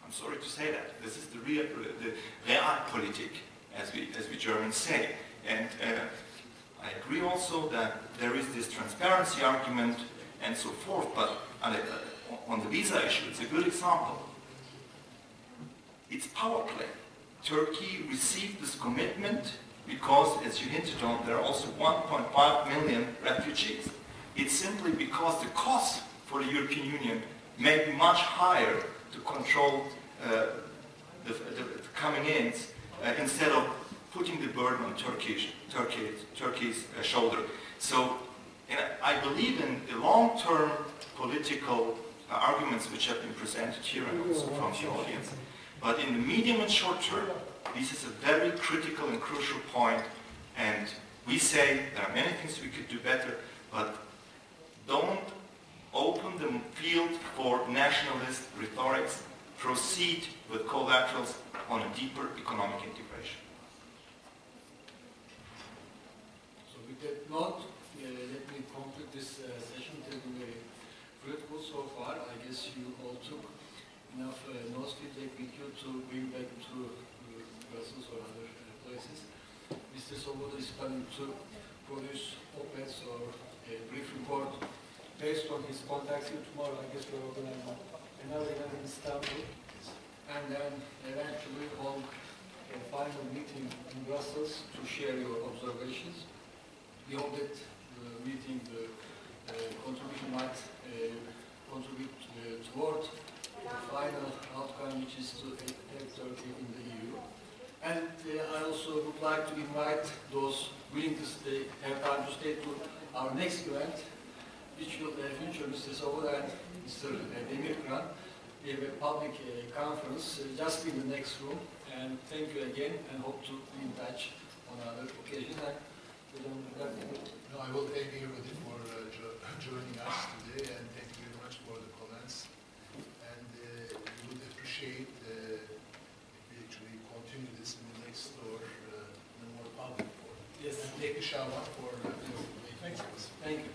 I'm sorry to say that. This is the Realpolitik, as we Germans say. And I agree also that there is this transparency argument and so forth, but on the visa issue, it's a good example. It's power play. Turkey received this commitment because, as you hinted on, there are also 1.5 million refugees. It's simply because the cost for the European Union may be much higher to control the coming-ins instead of putting the burden on Turkey's shoulder. So I believe in the long-term political arguments which have been presented here and also from the audience. But in the medium and short term, this is a very critical and crucial point, and we say there are many things we could do better, but don't open the field for nationalist rhetorics. Proceed with collaterals on a deeper economic integration. So with that note, let me conclude this session. It has been very fruitful so far. I guess you all took enough notes feedback with you to bring back to Brussels or other places. Mr. Swoboda is planning to produce op-eds or a brief report based on his contacts. Tomorrow, I guess we're organizing another event in Istanbul, and then eventually hold a final meeting in Brussels to share your observations. We hope that the meeting, the contribution might contribute toward the final outcome, which is to have Turkey in the EU. And I also would like to invite those willing to have time to stay to our next event, which will feature Mr. Swoboda and Mr. Erdenir. We have a public conference just in the next room. And thank you again, and hope to be in touch on other occasions. No, I will thank everybody for joining us today, and thank you very much for the comments. And we would appreciate if we actually continue this in the next or in a more public forum. Yes. And thank you, Şaban, for Thank you. Thank you.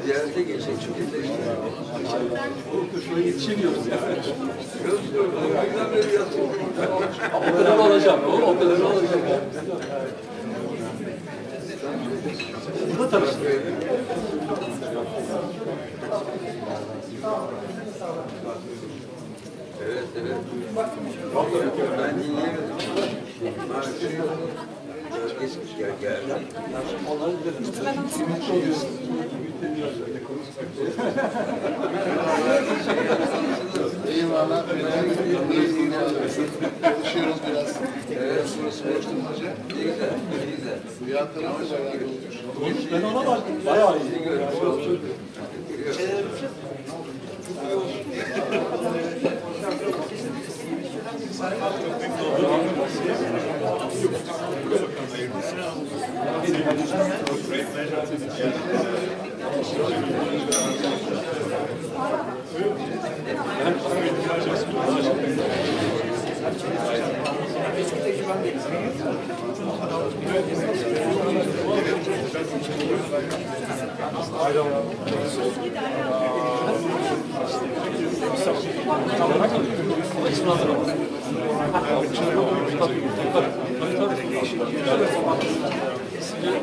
Ziyarete geçecek çünkü de bu kuşuna yetişemiyoruz yani. O yüzden böyle yazıyor. O kadar olacak, o kadar olacak. Burada tanıştık. Evet, evet. Ben dinleyemedim. Geçmiş geldi. Onları dedim. Simitçi oluyorsun. Eyvallah. Konuşuyoruz biraz. Evet, hoca. Ne güzel, ne güzel. Fiyatlarımız da bayağı olmuş. Ben ona baktım. Bayağı iyi. Görmüş olduk. Tamam.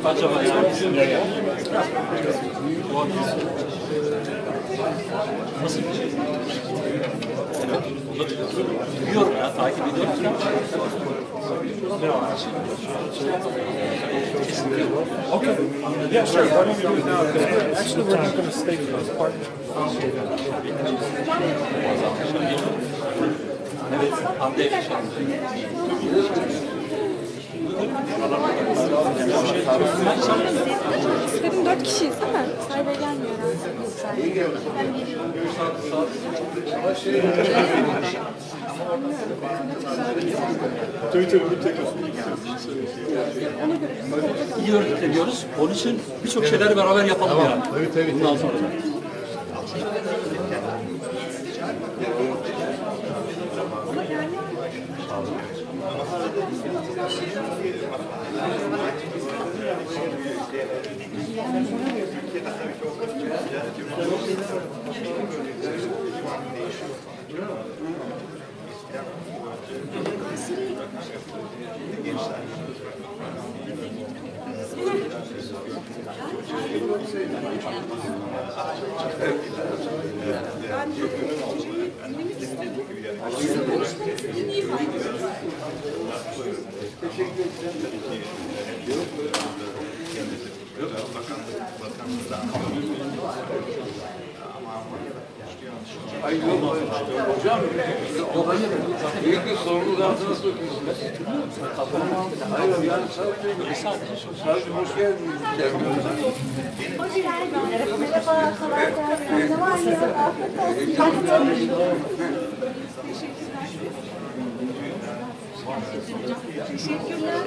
Acaba yani bizim nasıl bir şey? Evet, biliyorum ya, takip ediyorum. Okay. Yeah, sure. Why don't we do it now? Actually, we're not going to stay with those partners. Evet, Hande yaşandı. Dedim 4 kişiyiz değil mi? Sahibe gelmiyor İyi örgütleniyoruz. Onun için birçok şeyleri beraber yapalım yani. Bundan sonra. Hocam, büyük bir sorunun altına sokuyorsunuz. Hayır, ben sadece hoş geldiniz. Merhaba, kolay gelsin. Ne var ya? Teşekkürler.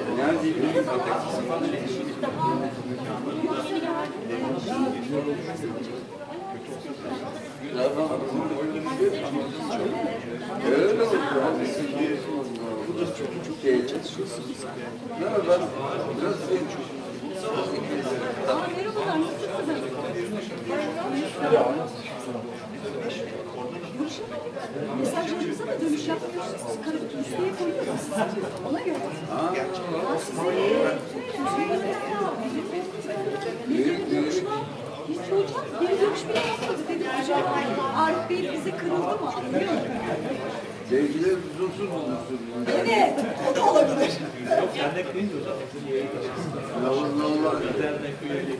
Öyle oldu. Merhaba. Mesajlarınıza da dönüş yapmıyorsunuz. Listeye koyuyoruz. Ona göre. Bir görüşme. Hiç hocam bir görüşme yapmadı dedi hocam. Arif Bey bize kırıldı mı? Anlıyorum. Sevgiler lüzumsuz bulmuştur. Evet. O da olabilir. Dernek deyince hocam. Allah Allah. Dernek üyeliği.